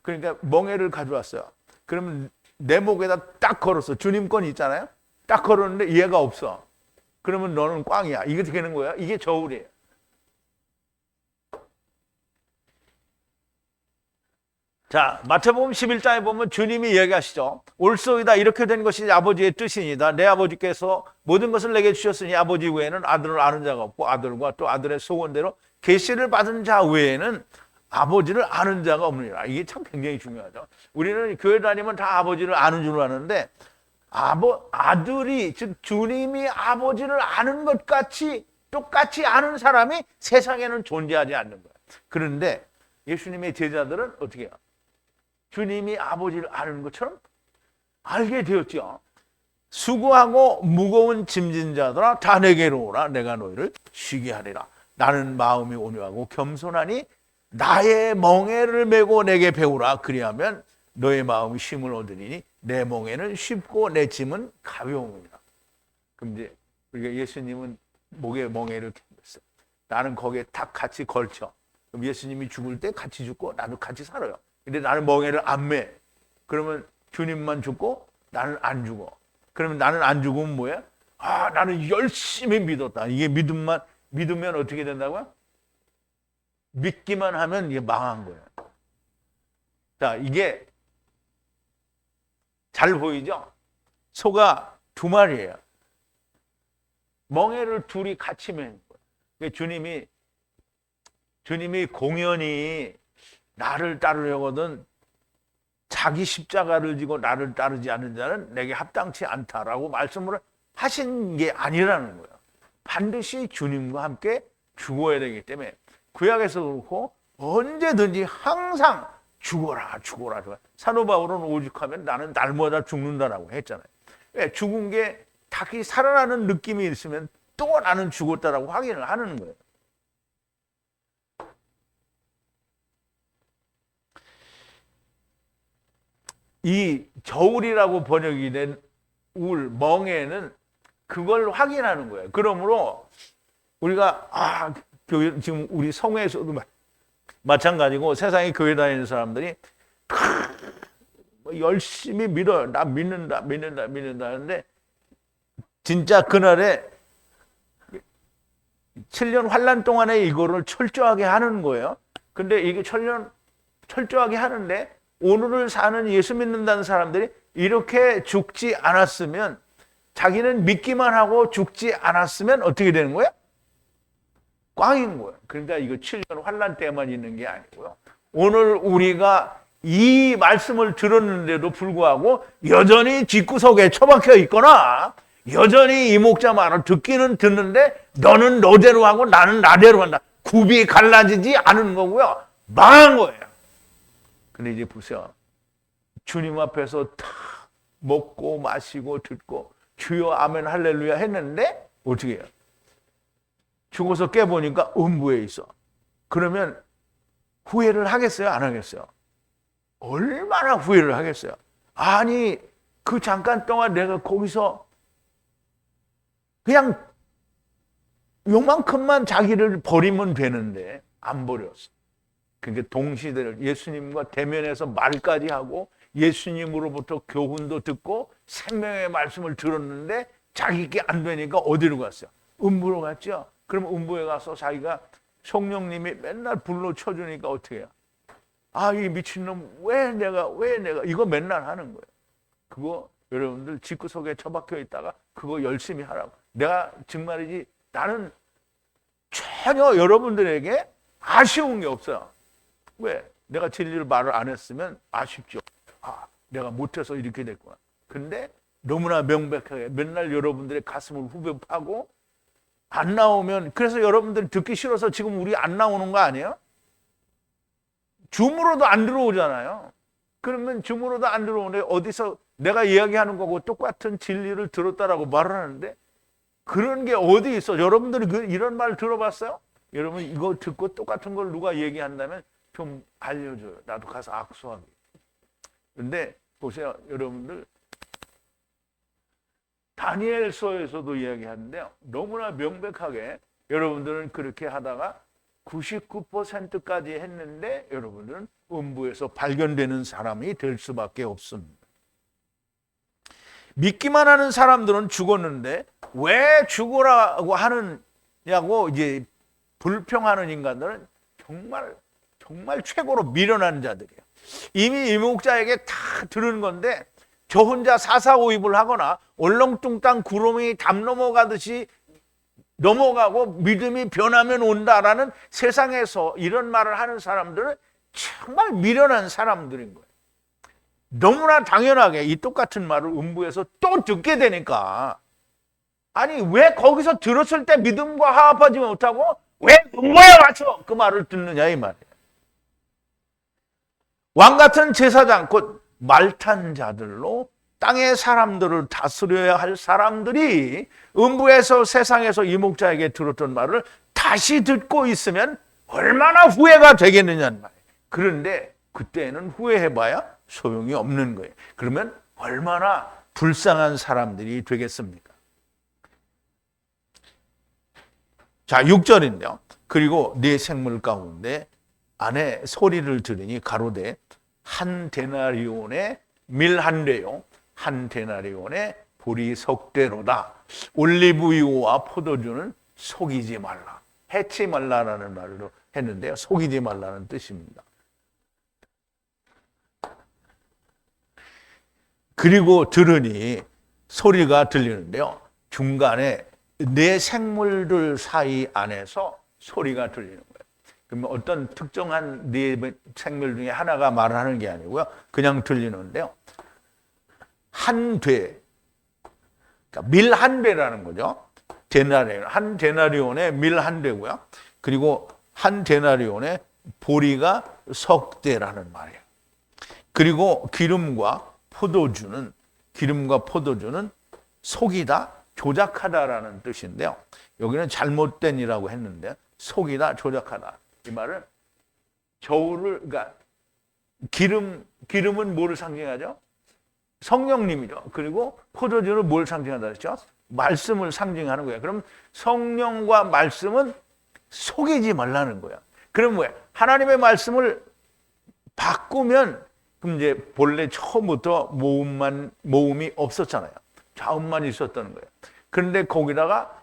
A: 그러니까 멍에를 가져왔어요. 그러면 내 목에다 딱 걸었어. 주님 건 있잖아요. 딱 걸었는데 얘가 없어. 그러면 너는 꽝이야. 이게 되는 거야. 이게 저울이에요. 자, 마태복음 11장에 보면 주님이 얘기하시죠. 올소이다, 이렇게 된 것이 아버지의 뜻이니다. 내 아버지께서 모든 것을 내게 주셨으니 아버지 외에는 아들을 아는 자가 없고 아들과 또 아들의 소원대로 계시를 받은 자 외에는 아버지를 아는 자가 없느니라. 이게 참 굉장히 중요하죠. 우리는 교회 다니면 다 아버지를 아는 줄 아는데, 아들이, 즉 주님이 아버지를 아는 것 같이 똑같이 아는 사람이 세상에는 존재하지 않는 거예요. 그런데 예수님의 제자들은 어떻게 해요? 주님이 아버지를 아는 것처럼 알게 되었죠. 수고하고 무거운 짐진 자들아 다 내게로 오라. 내가 너희를 쉬게 하리라. 나는 마음이 온유하고 겸손하니 나의 멍에를 메고 내게 배우라. 그리하면 너의 마음이 쉼을 얻으리니 내 멍에는 쉽고 내 짐은 가벼움이라. 그럼 이제 우리가 예수님은 목에 멍에를 맸어요. 나는 거기에 딱 같이 걸쳐. 그럼 예수님이 죽을 때 같이 죽고 나도 같이 살아요. 근데 나는 멍에를 안 매. 그러면 주님만 죽고 나는 안 죽어. 그러면 나는 안 죽으면 뭐야? 나는 열심히 믿었다. 이게 믿으면 어떻게 된다고요? 믿기만 하면 이게 망한 거예요. 자, 이게 잘 보이죠? 소가 2마리예요. 멍에를 둘이 같이 맨 거예요. 주님이 공연히 나를 따르려거든 자기 십자가를 지고 나를 따르지 않는 자는 내게 합당치 않다라고 말씀을 하신 게 아니라는 거예요. 반드시 주님과 함께 죽어야 되기 때문에 구약에서 그렇고 언제든지 항상 죽어라. 사도 바울은 오죽하면 나는 날마다 죽는다라고 했잖아요. 왜? 죽은 게 다시 살아나는 느낌이 있으면 또 나는 죽었다라고 확인을 하는 거예요. 이 저울이라고 번역이 된 멍에는 그걸 확인하는 거예요. 그러므로 우리가 교회 지금 우리 성회에서도 마찬가지고 세상에 교회 다니는 사람들이 열심히 믿어요. 나 믿는다 하는데 진짜 그날에 7년 환란 동안에 이거를 철저하게 하는 거예요. 근데 이게 철저하게 하는데 오늘을 사는 예수 믿는다는 사람들이 이렇게 죽지 않았으면, 자기는 믿기만 하고 죽지 않았으면 어떻게 되는 거야? 꽝인 거예요. 그러니까 이거 7년 환란 때만 있는 게 아니고요. 오늘 우리가 이 말씀을 들었는데도 불구하고 여전히 집구석에 처박혀 있거나 여전히 이 목자 말을 듣기는 듣는데 너는 너대로 하고 나는 나대로 한다. 굽이 갈라지지 않은 거고요. 망한 거예요. 근데 이제 보세요. 주님 앞에서 다 먹고 마시고 듣고 주여 아멘 할렐루야 했는데 어떻게 해요? 죽어서 깨보니까 음부에 있어. 그러면 후회를 하겠어요? 안 하겠어요? 얼마나 후회를 하겠어요? 아니 그 잠깐 동안 내가 거기서 그냥 요만큼만 자기를 버리면 되는데 안 버렸어. 그러니까 동시대를 예수님과 대면해서 말까지 하고 예수님으로부터 교훈도 듣고 생명의 말씀을 들었는데 자기께 안 되니까 어디로 갔어요? 음부로 갔죠. 그럼 음부에 가서 자기가 성령님이 맨날 불로 쳐주니까 어떻게 해요? 아, 이 미친놈 왜 내가 이거 맨날 하는 거예요. 그거 여러분들 집구석에 처박혀 있다가 그거 열심히 하라고. 내가 정말이지 나는 전혀 여러분들에게 아쉬운 게 없어요. 왜? 내가 진리를 말을 안 했으면 아쉽죠. 아, 내가 못해서 이렇게 됐구나. 근데 너무나 명백하게 맨날 여러분들의 가슴을 후벼 파고 안 나오면, 그래서 여러분들이 듣기 싫어서 지금 우리 안 나오는 거 아니에요? 줌으로도 안 들어오잖아요. 그러면 줌으로도 안 들어오는데 어디서 내가 이야기하는 거고 똑같은 진리를 들었다라고 말을 하는데 그런 게 어디 있어? 여러분들이 이런 말 들어봤어요? 여러분 이거 듣고 똑같은 걸 누가 얘기한다면 좀 알려줘요. 나도 가서 악수하게. 근데 보세요. 여러분들 다니엘서에서도 이야기하는데요. 너무나 명백하게 여러분들은 그렇게 하다가 99%까지 했는데 여러분들은 음부에서 발견되는 사람이 될 수밖에 없습니다. 믿기만 하는 사람들은 죽었는데 왜 죽으라고 하느냐고 이제 불평하는 인간들은 정말 최고로 미련한 자들이에요. 이미 이 목자에게 다 들은 건데 저 혼자 사사오입을 하거나 얼렁뚱땅 구름이 담 넘어가듯이 넘어가고 믿음이 변하면 온다라는 세상에서 이런 말을 하는 사람들은 정말 미련한 사람들인 거예요. 너무나 당연하게 이 똑같은 말을 음부에서 또 듣게 되니까, 아니 왜 거기서 들었을 때 믿음과 화합하지 못하고 왜 음부에 와서 그 말을 듣느냐 이 말이에요. 왕같은 제사장 곧 말탄 자들로 땅의 사람들을 다스려야 할 사람들이 음부에서 세상에서 이 목자에게 들었던 말을 다시 듣고 있으면 얼마나 후회가 되겠느냐는 말이에요. 그런데 그때는 후회해봐야 소용이 없는 거예요. 그러면 얼마나 불쌍한 사람들이 되겠습니까? 자, 6절인데요. 그리고 네 생물 가운데 안에 소리를 들으니 가로되 한 데나리온의 밀 한 대요, 한 데나리온의 보리 석대로다. 올리브유와 포도주는 속이지 말라. 해치 말라라는 말로 했는데요. 속이지 말라는 뜻입니다. 그리고 들으니 소리가 들리는데요. 중간에 네 생물들 사이 안에서 소리가 들리는 거예요. 그러면 어떤 특정한 네 생물 중에 하나가 말을 하는 게 아니고요. 그냥 들리는데요. 한 돼, 그러니까 밀 한 배라는 거죠. 데나리온, 한 데나리온에 밀 한 대고요. 그리고 한 데나리온에 보리가 석 대라는 말이에요. 그리고 기름과 포도주는 속이다, 조작하다라는 뜻인데요. 여기는 잘못된이라고 했는데 속이다, 조작하다. 이 말은 그러니까 기름은 뭐를 상징하죠? 성령님이죠. 그리고 포도주는 뭘 상징한다 했죠? 말씀을 상징하는 거예요. 그럼 성령과 말씀은 속이지 말라는 거야. 그럼 뭐야? 하나님의 말씀을 바꾸면 그럼 이제 본래 처음부터 모음이 없었잖아요. 자음만 있었다는 거예요. 그런데 거기다가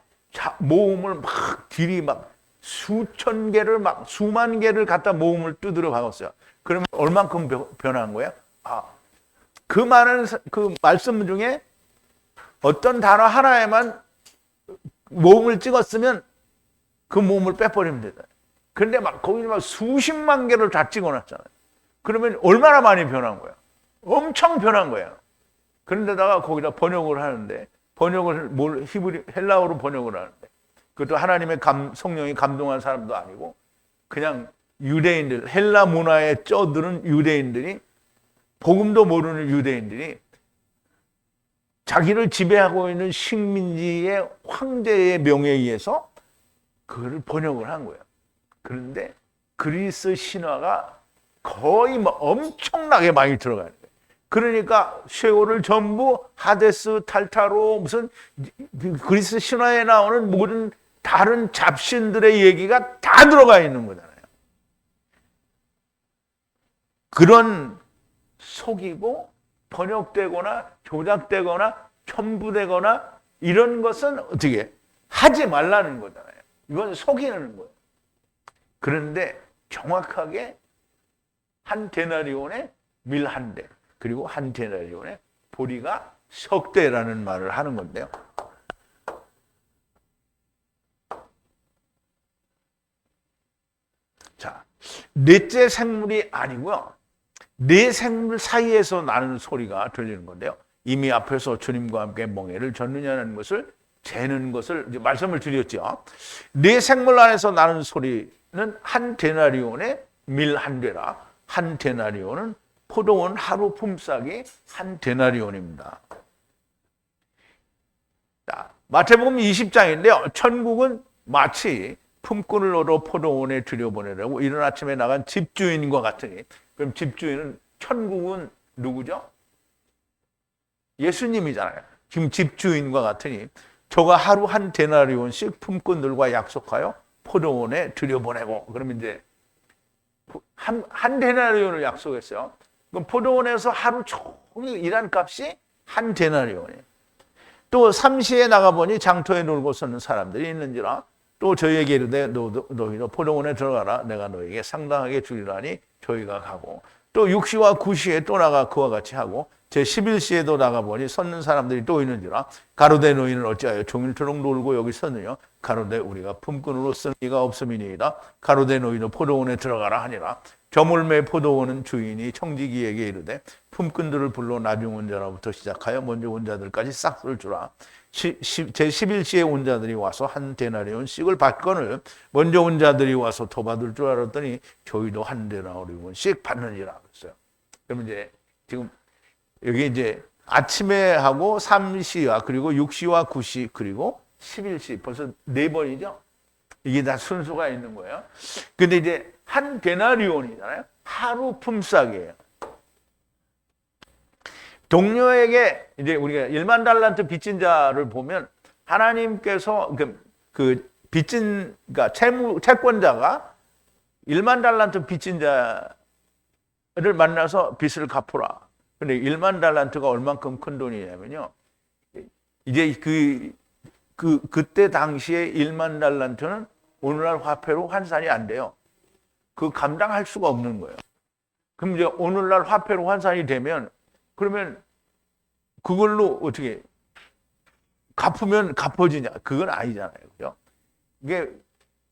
A: 모음을 막 길이 막 수천 개를 막 수만 개를 갖다 모음을 두드려 박았어요. 그러면 얼만큼 변한 거야? 그 많은 그 말씀 중에 어떤 단어 하나에만 모음을 찍었으면 그 모음을 빼버리면 되잖아요. 그런데 막 거기 막 수십만 개를 다 찍어놨잖아요. 그러면 얼마나 많이 변한 거야? 엄청 변한 거야. 그런데다가 거기다 번역을 하는데 번역을 헬라어로 번역을 하는데 그것도 하나님의 성령이 감동한 사람도 아니고 그냥 유대인들, 헬라 문화에 쩌드는 유대인들이 복음도 모르는 유대인들이 자기를 지배하고 있는 식민지의 황제의 명예에 의해서 그거를 번역을 한 거예요. 그런데 그리스 신화가 거의 뭐 엄청나게 많이 들어가는 거예요. 그러니까 쉐오를 전부 하데스, 탈타로 무슨 그리스 신화에 나오는 모든 다른 잡신들의 얘기가 다 들어가 있는 거잖아요. 그런 속이고 번역되거나 조작되거나 첨부되거나 이런 것은 어떻게 하지 말라는 거잖아요. 이건 속이는 거예요. 그런데 정확하게 한 데나리온에 밀 한 대, 그리고 한 데나리온에 보리가 석 대라는 말을 하는 건데요. 자, 넷째 생물이 아니고요. 네 생물 사이에서 나는 소리가 들리는 건데요. 이미 앞에서 주님과 함께 멍에를 젓느냐는 것을 재는 것을 이제 말씀을 드렸죠. 네 생물 안에서 나는 소리는 한 데나리온에 밀 한 대라. 한 데나리온은 포도원 하루 품삯이 한 데나리온입니다. 자, 마태복음 20장인데요. 천국은 마치 품꾼을 얻어 포도원에 들여보내려고 이른 아침에 나간 집주인과 같으니, 그럼 집주인은 천국은 누구죠? 예수님이잖아요. 지금 집주인과 같으니 저가 하루 한 데나리온씩 품꾼들과 약속하여 포도원에 들여보내고, 그러면 이제 한 데나리온을 약속했어요. 그럼 포도원에서 하루 종일 일한 값이 한 데나리온이에요. 또 삼시에 나가보니 장터에 놀고 서는 사람들이 있는지라 또 저희에게 이르되 너희도 포도원에 들어가라. 내가 너희에게 상당하게 주리라니 저희가 가고, 또 6시와 9시에 또 나가 그와 같이 하고, 제 11시에도 나가보니 섰는 사람들이 또 있는지라 가로되 너희는 어찌하여 종일토록 놀고 여기 섰느냐. 가로되 우리가 품꾼으로 쓴 이가 없음이니이다. 가로되 너희도 포도원에 들어가라 하니라. 저물매 포도원은 주인이 청지기에게 이르되 품꾼들을 불러 나중 온 자로부터 시작하여 먼저 온 자들까지 싹을 주라. 제 11시에 온 자들이 와서 한 데나리온씩을 받거늘 먼저 온 자들이 와서 더 받을 줄 알았더니 저희도 한 데나리온씩 받느니라 그랬어요. 그러면 이제 지금 여기 이제 아침에 하고 3시와 그리고 6시와 9시 그리고 11시 벌써 4번이죠. 이게 다 순서가 있는 거예요. 근데 이제 한 데나리온이잖아요. 하루 품삯이에요. 동료에게 이제 우리가 1만 달란트 빚진 자를 보면 하나님께서 그 빚진 그러니까 채권자가 1만 달란트 빚진 자를 만나서 빚을 갚으라. 근데 1만 달란트가 얼만큼 큰 돈이냐면요. 이제 그때 당시에 1만 달란트는 오늘날 화폐로 환산이 안 돼요. 그 감당할 수가 없는 거예요. 그럼 이제 오늘날 화폐로 환산이 되면 그러면 그걸로 어떻게 갚으면 갚아지냐? 그건 아니잖아요. 그죠? 이게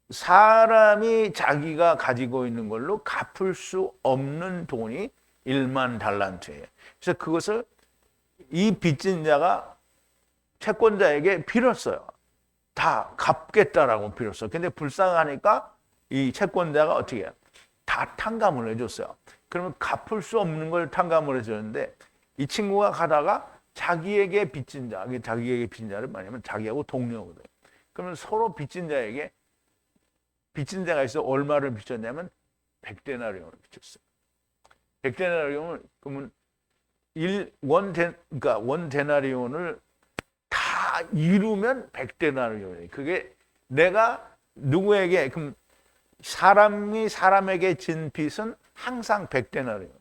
A: 사람이 자기가 가지고 있는 걸로 갚을 수 없는 돈이 1만 달란트예요. 그래서 그것을 이 빚진 자가 채권자에게 빌었어요. 다 갚겠다라고 빌었어요. 근데 불쌍하니까 이 채권자가 어떻게 해요? 다 탕감을 해줬어요. 그러면 갚을 수 없는 걸 탕감을 해줬는데 이 친구가 가다가 자기에게 빚진 자를 뭐냐면 자기하고 동료거든요. 그러면 서로 빚진 자에게 빚진 자가 있어 얼마를 빚졌냐면 100데나리온을 빚졌어요. 100데나리온을 그러면 원 데나리온을 다 이루면 100데나리온이에요. 그게 내가 누구에게? 그럼 사람이 사람에게 진 빚은 항상 100데나리온.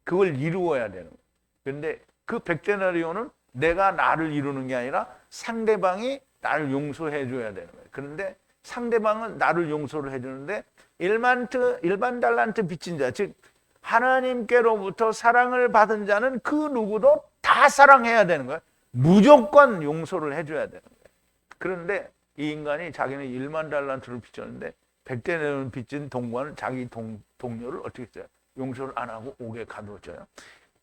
A: 그걸 이루어야 되는 거예요. 그런데 그 100데나리온은 내가 나를 이루는 게 아니라 상대방이 나를 용서해 줘야 되는 거예요. 그런데 상대방은 나를 용서를 해주는데 일반 달란트 빚진 자, 즉 하나님께로부터 사랑을 받은 자는 그 누구도 다 사랑해야 되는 거예요. 무조건 용서를 해줘야 되는 거예요. 그런데 이 인간이 자기는 1만 달란트를 빚졌는데 100데나리온 빚진 동무는 자기 동료를 어떻게 했어요? 용서를 안 하고 옥에 가두었어요.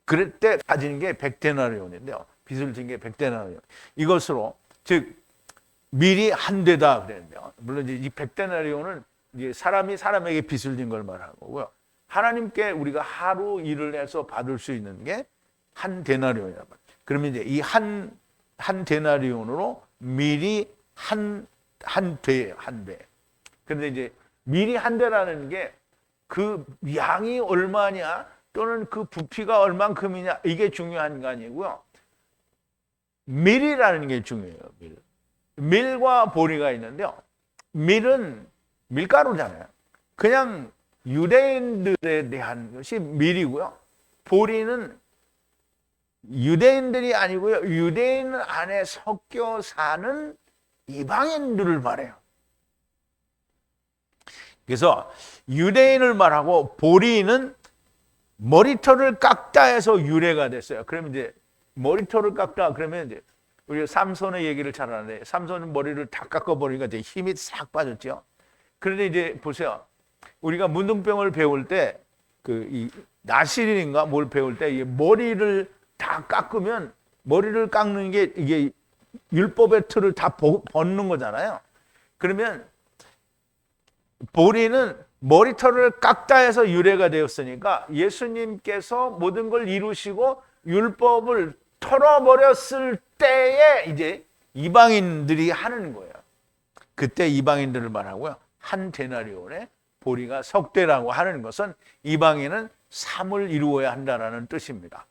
A: 그럴 때 가진 게 100데나리온인데요. 빚을 진 게 100데나리온. 이것으로 즉 밀이 한 대다 그랬는데요. 물론 이제 이 100데나리온은 이제 사람이 사람에게 빚을 진 걸 말하는 거고요. 하나님께 우리가 하루 일을 해서 받을 수 있는 게 한 데나리온이란 말이에요. 그러면 이제 이 한 데나리온으로 밀이 한 배예요, 한 배. 그런데 이제 밀이 한 대라는 게 그 양이 얼마냐 또는 그 부피가 얼만큼이냐 이게 중요한 게 아니고요. 밀이라는 게 중요해요. 밀과 보리가 있는데요. 밀은 밀가루잖아요. 그냥 유대인들에 대한 것이 밀이고요. 보리는 유대인들이 아니고요. 유대인 안에 섞여 사는 이방인들을 말해요. 그래서 유대인을 말하고 보리는 머리털을 깎다 해서 유래가 됐어요. 그러면 이제 머리털을 깎다 그러면 이제 우리가 삼손의 얘기를 잘 아는데 삼손은 머리를 다 깎아버리니까 이제 힘이 싹 빠졌죠. 그런데 이제 보세요. 우리가 문둥병을 배울 때 이 나시린인가 뭘 배울 때 이 머리를 다 깎으면 머리를 깎는 게 이게 율법의 틀을 다 벗는 거잖아요. 그러면 보리는 머리털을 깎다 해서 유래가 되었으니까 예수님께서 모든 걸 이루시고 율법을 털어버렸을 때에 이제 이방인들이 하는 거예요. 그때 이방인들을 말하고요. 한 데나리온에 보리가 석대라고 하는 것은 이방인은 삶을 이루어야 한다는 뜻입니다.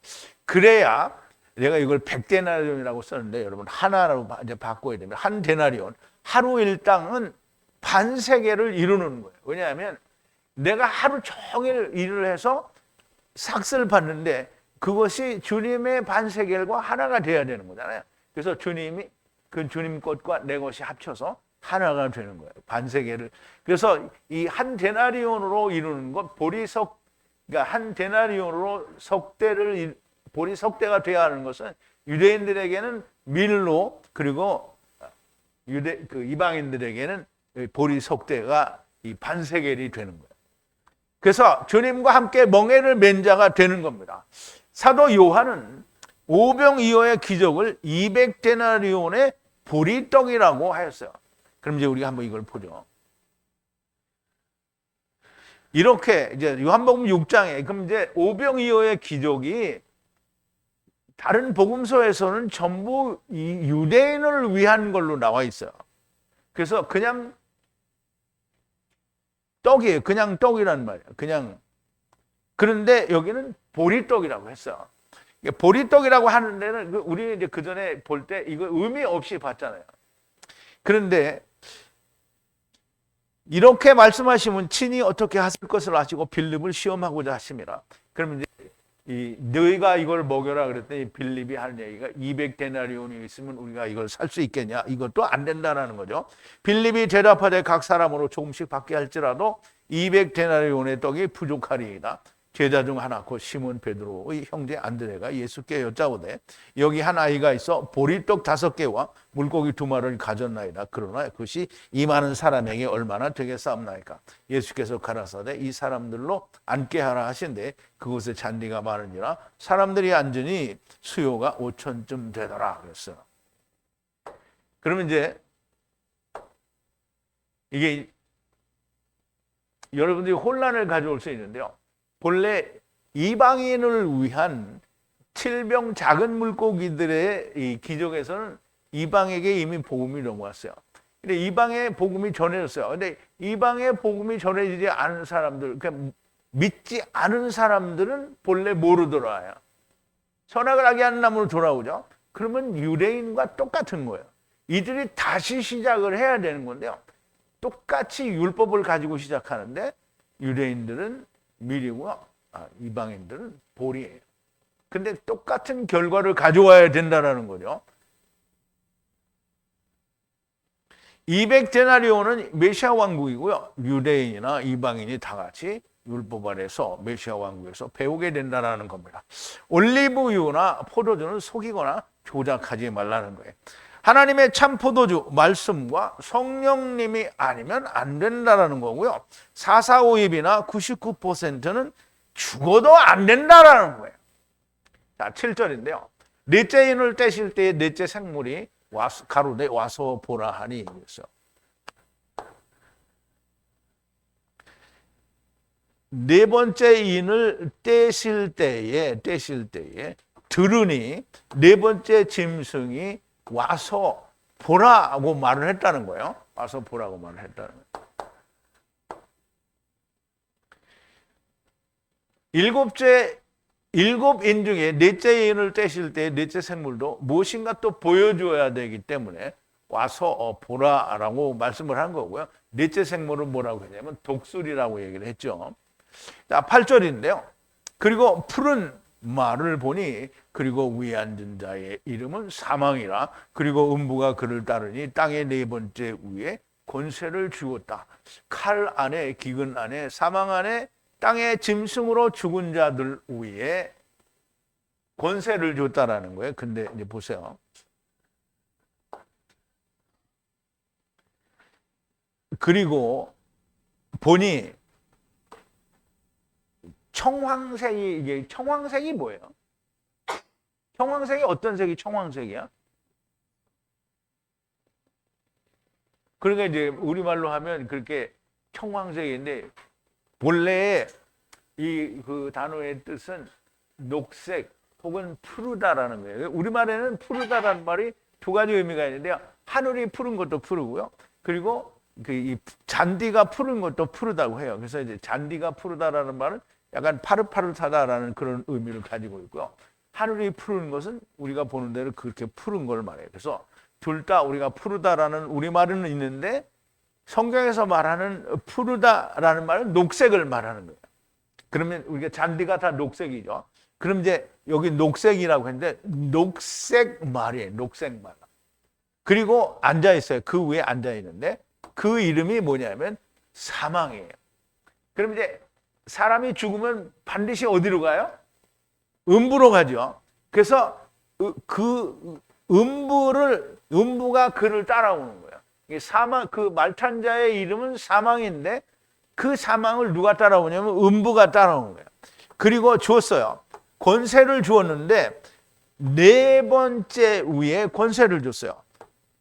A: 그래야 내가 이걸 100데나리온이라고 썼는데 여러분 하나로 이제 바꿔야 됩니다. 한 데나리온, 하루 일당은 반세계를 이루는 거예요. 왜냐하면 내가 하루 종일 일을 해서 삭스를 받는데 그것이 주님의 반세겔과 하나가 돼야 되는 거잖아요. 그래서 주님이 그 주님 것과 내 것이 합쳐서 하나가 되는 거예요. 반세겔을. 그래서 이 한 데나리온으로 이루는 것, 그러니까 한 데나리온으로 보리 석대가 돼야 하는 것은 유대인들에게는 밀로 그리고 이방인들에게는 보리 석대가 이 반세겔이 되는 거예요. 그래서 주님과 함께 멍에를 맨 자가 되는 겁니다. 사도 요한은 오병이어의 기적을 200데나리온의 보리떡이라고 하였어요. 그럼 이제 우리가 한번 이걸 보죠. 이렇게 이제 요한복음 6장에 그럼 이제 오병이어의 기적이 다른 복음서에서는 전부 이 유대인을 위한 걸로 나와 있어요. 그래서 그냥 떡이에요. 그냥 떡이란 말이에요. 그냥. 그런데 여기는 보리떡이라고 했어요. 보리떡이라고 하는 데는 우리 이제 그 전에 볼 때 이거 의미 없이 봤잖아요. 그런데 이렇게 말씀하시면 친히 어떻게 하실 것을 아시고 빌립을 시험하고자 하심이라. 그러면 이제 너희가 이걸 먹여라 그랬더니 빌립이 하는 얘기가 200데나리온이 있으면 우리가 이걸 살 수 있겠냐? 이것도 안 된다라는 거죠. 빌립이 대답하되 각 사람으로 조금씩 받게 할지라도 200데나리온의 떡이 부족하리이다. 제자 중 하나 곧 시몬 베드로의 형제 안드레가 예수께 여짜오되 여기 한 아이가 있어 보리떡 5개와 물고기 2마리를 가졌나이다. 그러나 그것이 이 많은 사람에게 얼마나 되겠사옵나이까. 예수께서 가라사대 이 사람들로 앉게 하라 하신데 그곳에 잔디가 많으니라. 사람들이 앉으니 수요가 5,000쯤 되더라 그랬어요. 그러면 이제 이게 여러분들이 혼란을 가져올 수 있는데요. 본래 이방인을 위한 칠병 작은 물고기들의 이 기적에서는 이방에게 이미 복음이 넘어왔어요. 근데 이방의 복음이 전해졌어요. 근데 이방의 복음이 전해지지 않은 사람들, 그러니까 믿지 않은 사람들은 본래 뭐로 돌아와요? 선악을 하게 하는 나무로 돌아오죠. 그러면 유대인과 똑같은 거예요. 이들이 다시 시작을 해야 되는 건데요. 똑같이 율법을 가지고 시작하는데 유대인들은 밀이고 이방인들은 볼이에요. 근데 똑같은 결과를 가져와야 된다는 거죠. 200데나리온은 메시아 왕국이고요. 유대인이나 이방인이 다 같이 율법 아래서 메시아 왕국에서 배우게 된다는 겁니다. 올리브유나 포도주는 속이거나 조작하지 말라는 거예요. 하나님의 참 포도주 말씀과 성령님이 아니면 안 된다는 거고요. 4452이나 99%는 죽어도 안 된다는 거예요. 자, 7절인데요. 넷째 인을 떼실 때에 넷째 생물이 가로되 와서 보라 하니 그랬어요. 네 번째 인을 떼실 때에 들으니 네 번째 짐승이 와서 보라고 말을 했다는 거예요. 와서 보라고 말을 했다는 거예요. 일곱 인 중에 넷째 인을 떼실 때 넷째 생물도 무엇인가 또 보여줘야 되기 때문에 와서 보라라고 말씀을 한 거고요. 넷째 생물은 뭐라고 했냐면 독수리라고 얘기를 했죠. 자, 8절인데요. 그리고 푸른 말을 보니 그리고 위에 앉은 자의 이름은 사망이라. 그리고 음부가 그를 따르니 땅의 네 번째 위에 권세를 주었다. 칼 안에 기근 안에 사망 안에 땅의 짐승으로 죽은 자들 위에 권세를 줬다라는 거예요. 근데 이제 보세요. 그리고 보니 청황색이 뭐예요? 청황색이 어떤 색이 청황색이야? 그러니까 이제 우리말로 하면 그렇게 청황색인데 원래 그 단어의 뜻은 녹색 혹은 푸르다라는 거예요. 우리말에는 푸르다라는 말이 두 가지 의미가 있는데요. 하늘이 푸른 것도 푸르고요. 그리고 이 잔디가 푸른 것도 푸르다고 해요. 그래서 이제 잔디가 푸르다라는 말은 약간 파릇파릇하다라는 그런 의미를 가지고 있고요. 하늘이 푸른 것은 우리가 보는 대로 그렇게 푸른 걸 말해요. 그래서 둘 다 우리가 푸르다라는 우리말은 있는데 성경에서 말하는 푸르다라는 말은 녹색을 말하는 거예요. 그러면 우리가 잔디가 다 녹색이죠. 그럼 이제 여기 녹색이라고 했는데 녹색 말이에요. 녹색 말. 그리고 앉아 있어요. 그 위에 앉아 있는데 그 이름이 뭐냐면 사망이에요. 그럼 이제 사람이 죽으면 반드시 어디로 가요? 음부로 가죠. 그래서 그 음부가 그를 따라오는 거예요. 그 말탄 자의 이름은 사망인데 그 사망을 누가 따라오냐면 음부가 따라오는 거예요. 그리고 주었어요. 권세를 주었는데 네 번째 위에 권세를 줬어요.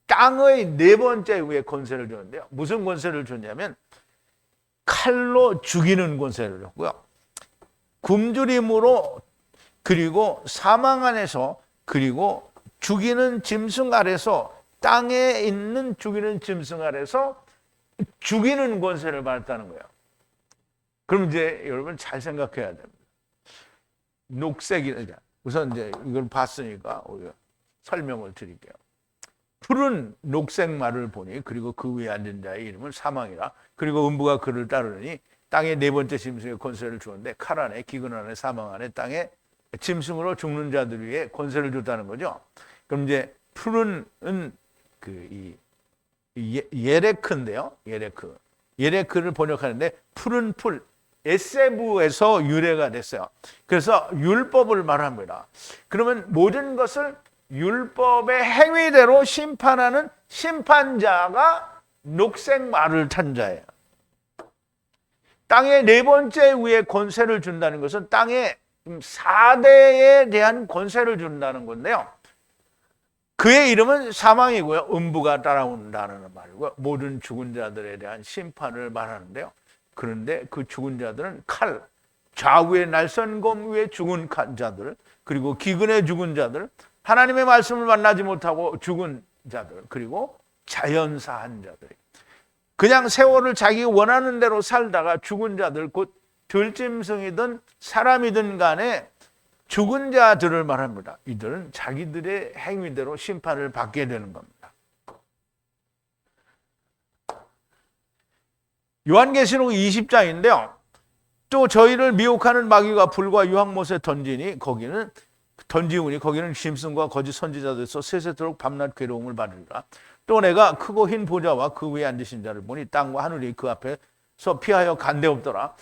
A: 땅의 네 번째 위에 권세를 줬는데요. 무슨 권세를 줬냐면 칼로 죽이는 권세를 줬고요. 굶주림으로 그리고 사망 안에서 그리고 죽이는 짐승 아래서 땅에 있는 죽이는 짐승 아래서 죽이는 권세를 받았다는 거예요. 그럼 이제 여러분 잘 생각해야 됩니다. 녹색이 우선 이제 이걸 봤으니까 우리가 설명을 드릴게요. 푸른 녹색 말을 보니 그리고 그 위에 앉은 자의 이름은 사망이라. 그리고 음부가 그를 따르니 땅의 네 번째 짐승의 권세를 주었는데 칼 안에 기근 안에 사망 안에 땅에 짐승으로 죽는 자들 위에 권세를 줬다는 거죠. 그럼 이제 푸른은 예레크인데요. 예레크를 번역하는데 푸른 풀 에세부에서 유래가 됐어요. 그래서 율법을 말합니다. 그러면 모든 것을 율법의 행위대로 심판하는 심판자가 녹색 말을 탄 자예요. 땅의 네 번째 위에 권세를 준다는 것은 땅의 4대에 대한 권세를 준다는 건데요. 그의 이름은 사망이고요. 음부가 따라온다는 말이고요. 모든 죽은 자들에 대한 심판을 말하는데요. 그런데 그 죽은 자들은 칼, 좌우의 날선검 위에 죽은 자들, 그리고 기근에 죽은 자들, 하나님의 말씀을 만나지 못하고 죽은 자들, 그리고 자연사한 자들. 그냥 세월을 자기 원하는 대로 살다가 죽은 자들, 곧 들짐승이든 사람이든 간에 죽은 자들을 말합니다. 이들은 자기들의 행위대로 심판을 받게 되는 겁니다. 요한계시록 20장인데요. 또 저희를 미혹하는 마귀가 불과 유황못에 던지니 거기는 짐승과 거짓 선지자들에서 세세토록 밤낮 괴로움을 받으리라. 또 내가 크고 흰 보좌와 그 위에 앉으신 자를 보니 땅과 하늘이 그 앞에서 피하여 간데 없더라.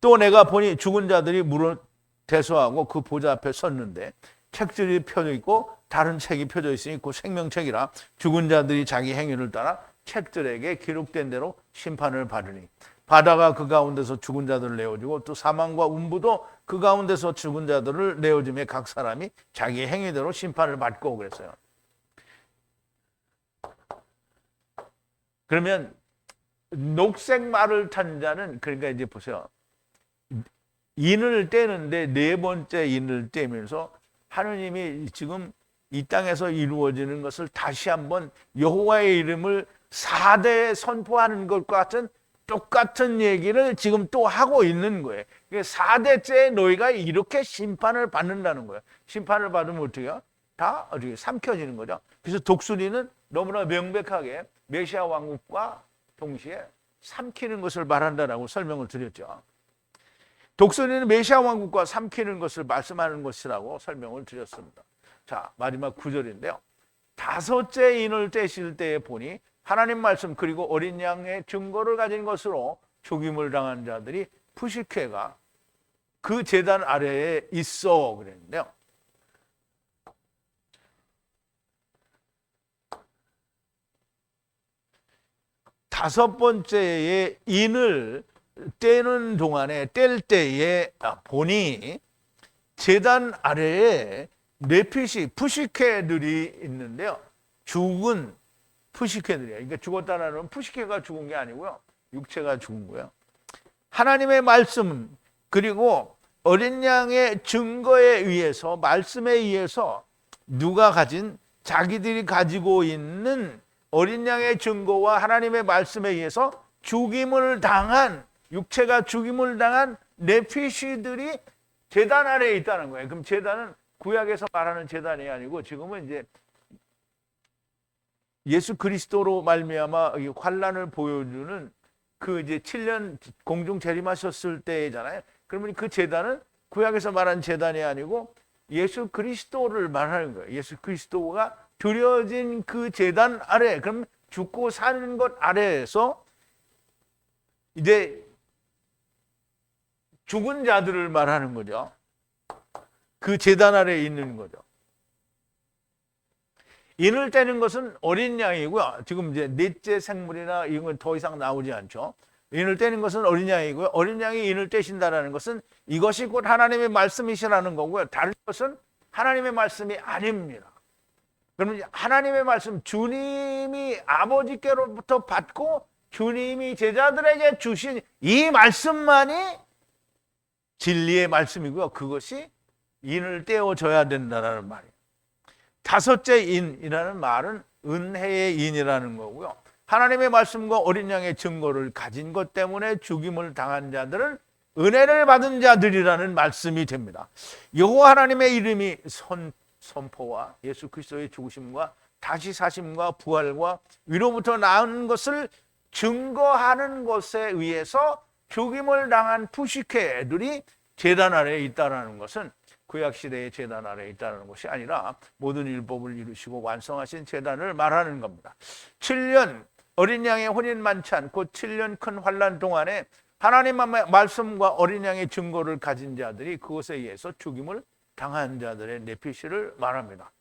A: 또 내가 보니 죽은 자들이 무릇 대소하고 그 보좌 앞에 섰는데 책들이 펴져 있고 다른 책이 펴져 있으니 그 생명책이라. 죽은 자들이 자기 행위를 따라 책들에게 기록된 대로 심판을 받으니 바다가 그 가운데서 죽은 자들을 내어주고 또 사망과 음부도 그 가운데서 죽은 자들을 내어주며 각 사람이 자기 행위대로 심판을 받고 그랬어요. 그러면 녹색 말을 탄 자는, 그러니까 이제 보세요. 인을 떼는데 네 번째 인을 떼면서 하느님이 지금 이 땅에서 이루어지는 것을 다시 한번 여호와의 이름을 4대에 선포하는 것과 같은 똑같은 얘기를 지금 또 하고 있는 거예요. 4대째 너희가 이렇게 심판을 받는다는 거예요. 심판을 받으면 어떻게 해요? 다 어떻게 삼켜지는 거죠. 그래서 독수리는 너무나 명백하게 메시아 왕국과 동시에 삼키는 것을 말한다라고 설명을 드렸죠. 독수리는 메시아 왕국과 삼키는 것을 말씀하는 것이라고 설명을 드렸습니다. 자, 마지막 9절인데요. 다섯째 인을 떼실 때에 보니 하나님 말씀 그리고 어린 양의 증거를 가진 것으로 죽임을 당한 자들이 푸시케가 그 제단 아래에 있어 그랬는데요. 다섯 번째의 인을 떼는 동안에 뗄 때에 보니 제단 아래에 네핏이 푸시케들이 있는데요. 죽은 푸시케들이에요. 그러니까 죽었다는 푸시케가 죽은 게 아니고요. 육체가 죽은 거예요. 하나님의 말씀 그리고 어린 양의 증거에 의해서, 말씀에 의해서 누가 가진, 자기들이 가지고 있는 어린 양의 증거와 하나님의 말씀에 의해서 죽임을 당한, 육체가 죽임을 당한 네피시들이 제단 아래에 있다는 거예요. 그럼 제단은 구약에서 말하는 제단이 아니고 지금은 이제 예수 그리스도로 말미암아 환란을 보여주는 그 이제 7년 공중 재림하셨을 때잖아요. 그러면 그 제단은 구약에서 말하는 제단이 아니고 예수 그리스도를 말하는 거예요. 예수 그리스도가 드려진 그 제단 아래, 그럼 죽고 사는 것 아래에서 이제 죽은 자들을 말하는 거죠. 그 제단 아래에 있는 거죠. 인을 떼는 것은 어린 양이고요. 지금 이제 넷째 생물이나 이런 건 더 이상 나오지 않죠. 인을 떼는 것은 어린 양이고요. 어린 양이 인을 떼신다라는 것은 이것이 곧 하나님의 말씀이시라는 거고요. 다른 것은 하나님의 말씀이 아닙니다. 그러면 하나님의 말씀, 주님이 아버지께로부터 받고 주님이 제자들에게 주신 이 말씀만이 진리의 말씀이고요. 그것이 인을 떼어줘야 된다는 말이에요. 다섯째 인이라는 말은 은혜의 인이라는 거고요. 하나님의 말씀과 어린 양의 증거를 가진 것 때문에 죽임을 당한 자들은 은혜를 받은 자들이라는 말씀이 됩니다. 여호와 하나님의 이름이 선포와 예수 그리스도의 죽으심과 다시 사심과 부활과 위로부터 나은 것을 증거하는 것에 의해서 죽임을 당한 푸시케들이 제단 아래에 있다는 것은 구약시대의 제단 아래에 있다는 것이 아니라 모든 율법을 이루시고 완성하신 제단을 말하는 겁니다. 7년 어린 양의 혼인 만찬, 곧 7년 큰 환란 동안에 하나님의 말씀과 어린 양의 증거를 가진 자들이 그것에 의해서 죽임을 당한 자들의 네피시를 말합니다.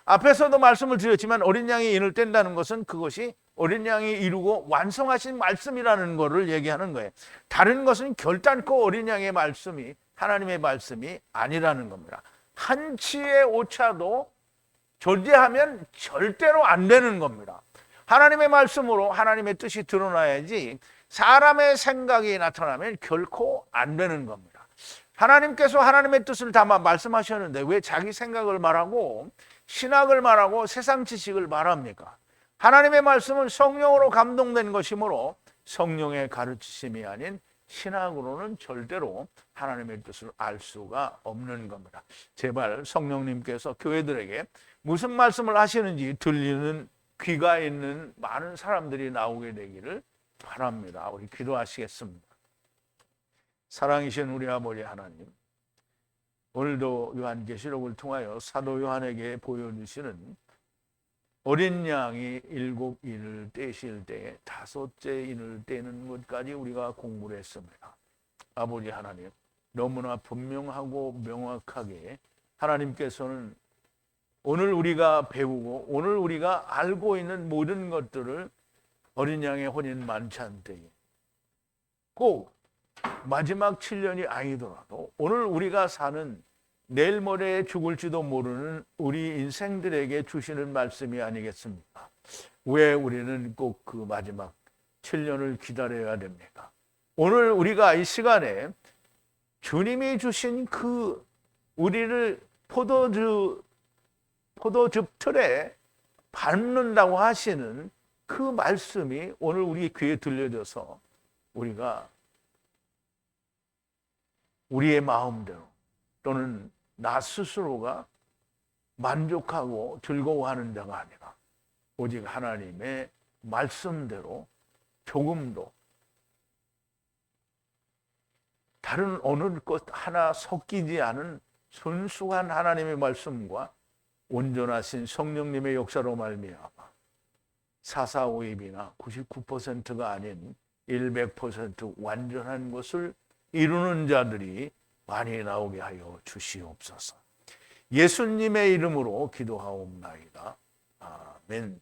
A: 앞에서도 말씀을 드렸지만 어린 양이 인을 뗀다는 것은 그것이 어린 양이 이루고 완성하신 말씀이라는 것을 얘기하는 거예요. 다른 것은 결단코 어린 양의 말씀이 하나님의 말씀이 아니라는 겁니다. 한치의 오차도 존재하면 절대로 안 되는 겁니다. 하나님의 말씀으로 하나님의 뜻이 드러나야지 사람의 생각이 나타나면 결코 안 되는 겁니다. 하나님께서 하나님의 뜻을 담아 말씀하셨는데 왜 자기 생각을 말하고 신학을 말하고 세상 지식을 말합니까? 하나님의 말씀은 성령으로 감동된 것이므로 성령의 가르치심이 아닌 신학으로는 절대로 하나님의 뜻을 알 수가 없는 겁니다. 제발 성령님께서 교회들에게 무슨 말씀을 하시는지 들리는 귀가 있는 많은 사람들이 나오게 되기를 바랍니다. 우리 기도하시겠습니다. 사랑이신 우리 아버지 하나님, 오늘도 요한계시록을 통하여 사도 요한에게 보여주시는 어린 양이 7인을 떼실 때에 5째 인을 떼는 것까지 우리가 공부를 했습니다. 아버지 하나님, 너무나 분명하고 명확하게 하나님께서는 오늘 우리가 배우고 오늘 우리가 알고 있는 모든 것들을 어린 양의 혼인 만찬 때에 꼭 마지막 7년이 아니더라도 오늘 우리가 사는 내일 모레 죽을지도 모르는 우리 인생들에게 주시는 말씀이 아니겠습니까? 왜 우리는 꼭 그 마지막 7년을 기다려야 됩니까? 오늘 우리가 이 시간에 주님이 주신 그 우리를 포도즙 틀에 밟는다고 하시는 그 말씀이 오늘 우리 귀에 들려져서 우리가 우리의 마음대로 또는 나 스스로가 만족하고 즐거워하는 자가 아니라 오직 하나님의 말씀대로 조금도 다른 어느 것 하나 섞이지 않은 순수한 하나님의 말씀과 온전하신 성령님의 역사로 말미암아 사사오입이나 99%가 아닌 100% 완전한 것을 이루는 자들이 많이 나오게 하여 주시옵소서. 예수님의 이름으로 기도하옵나이다. 아멘.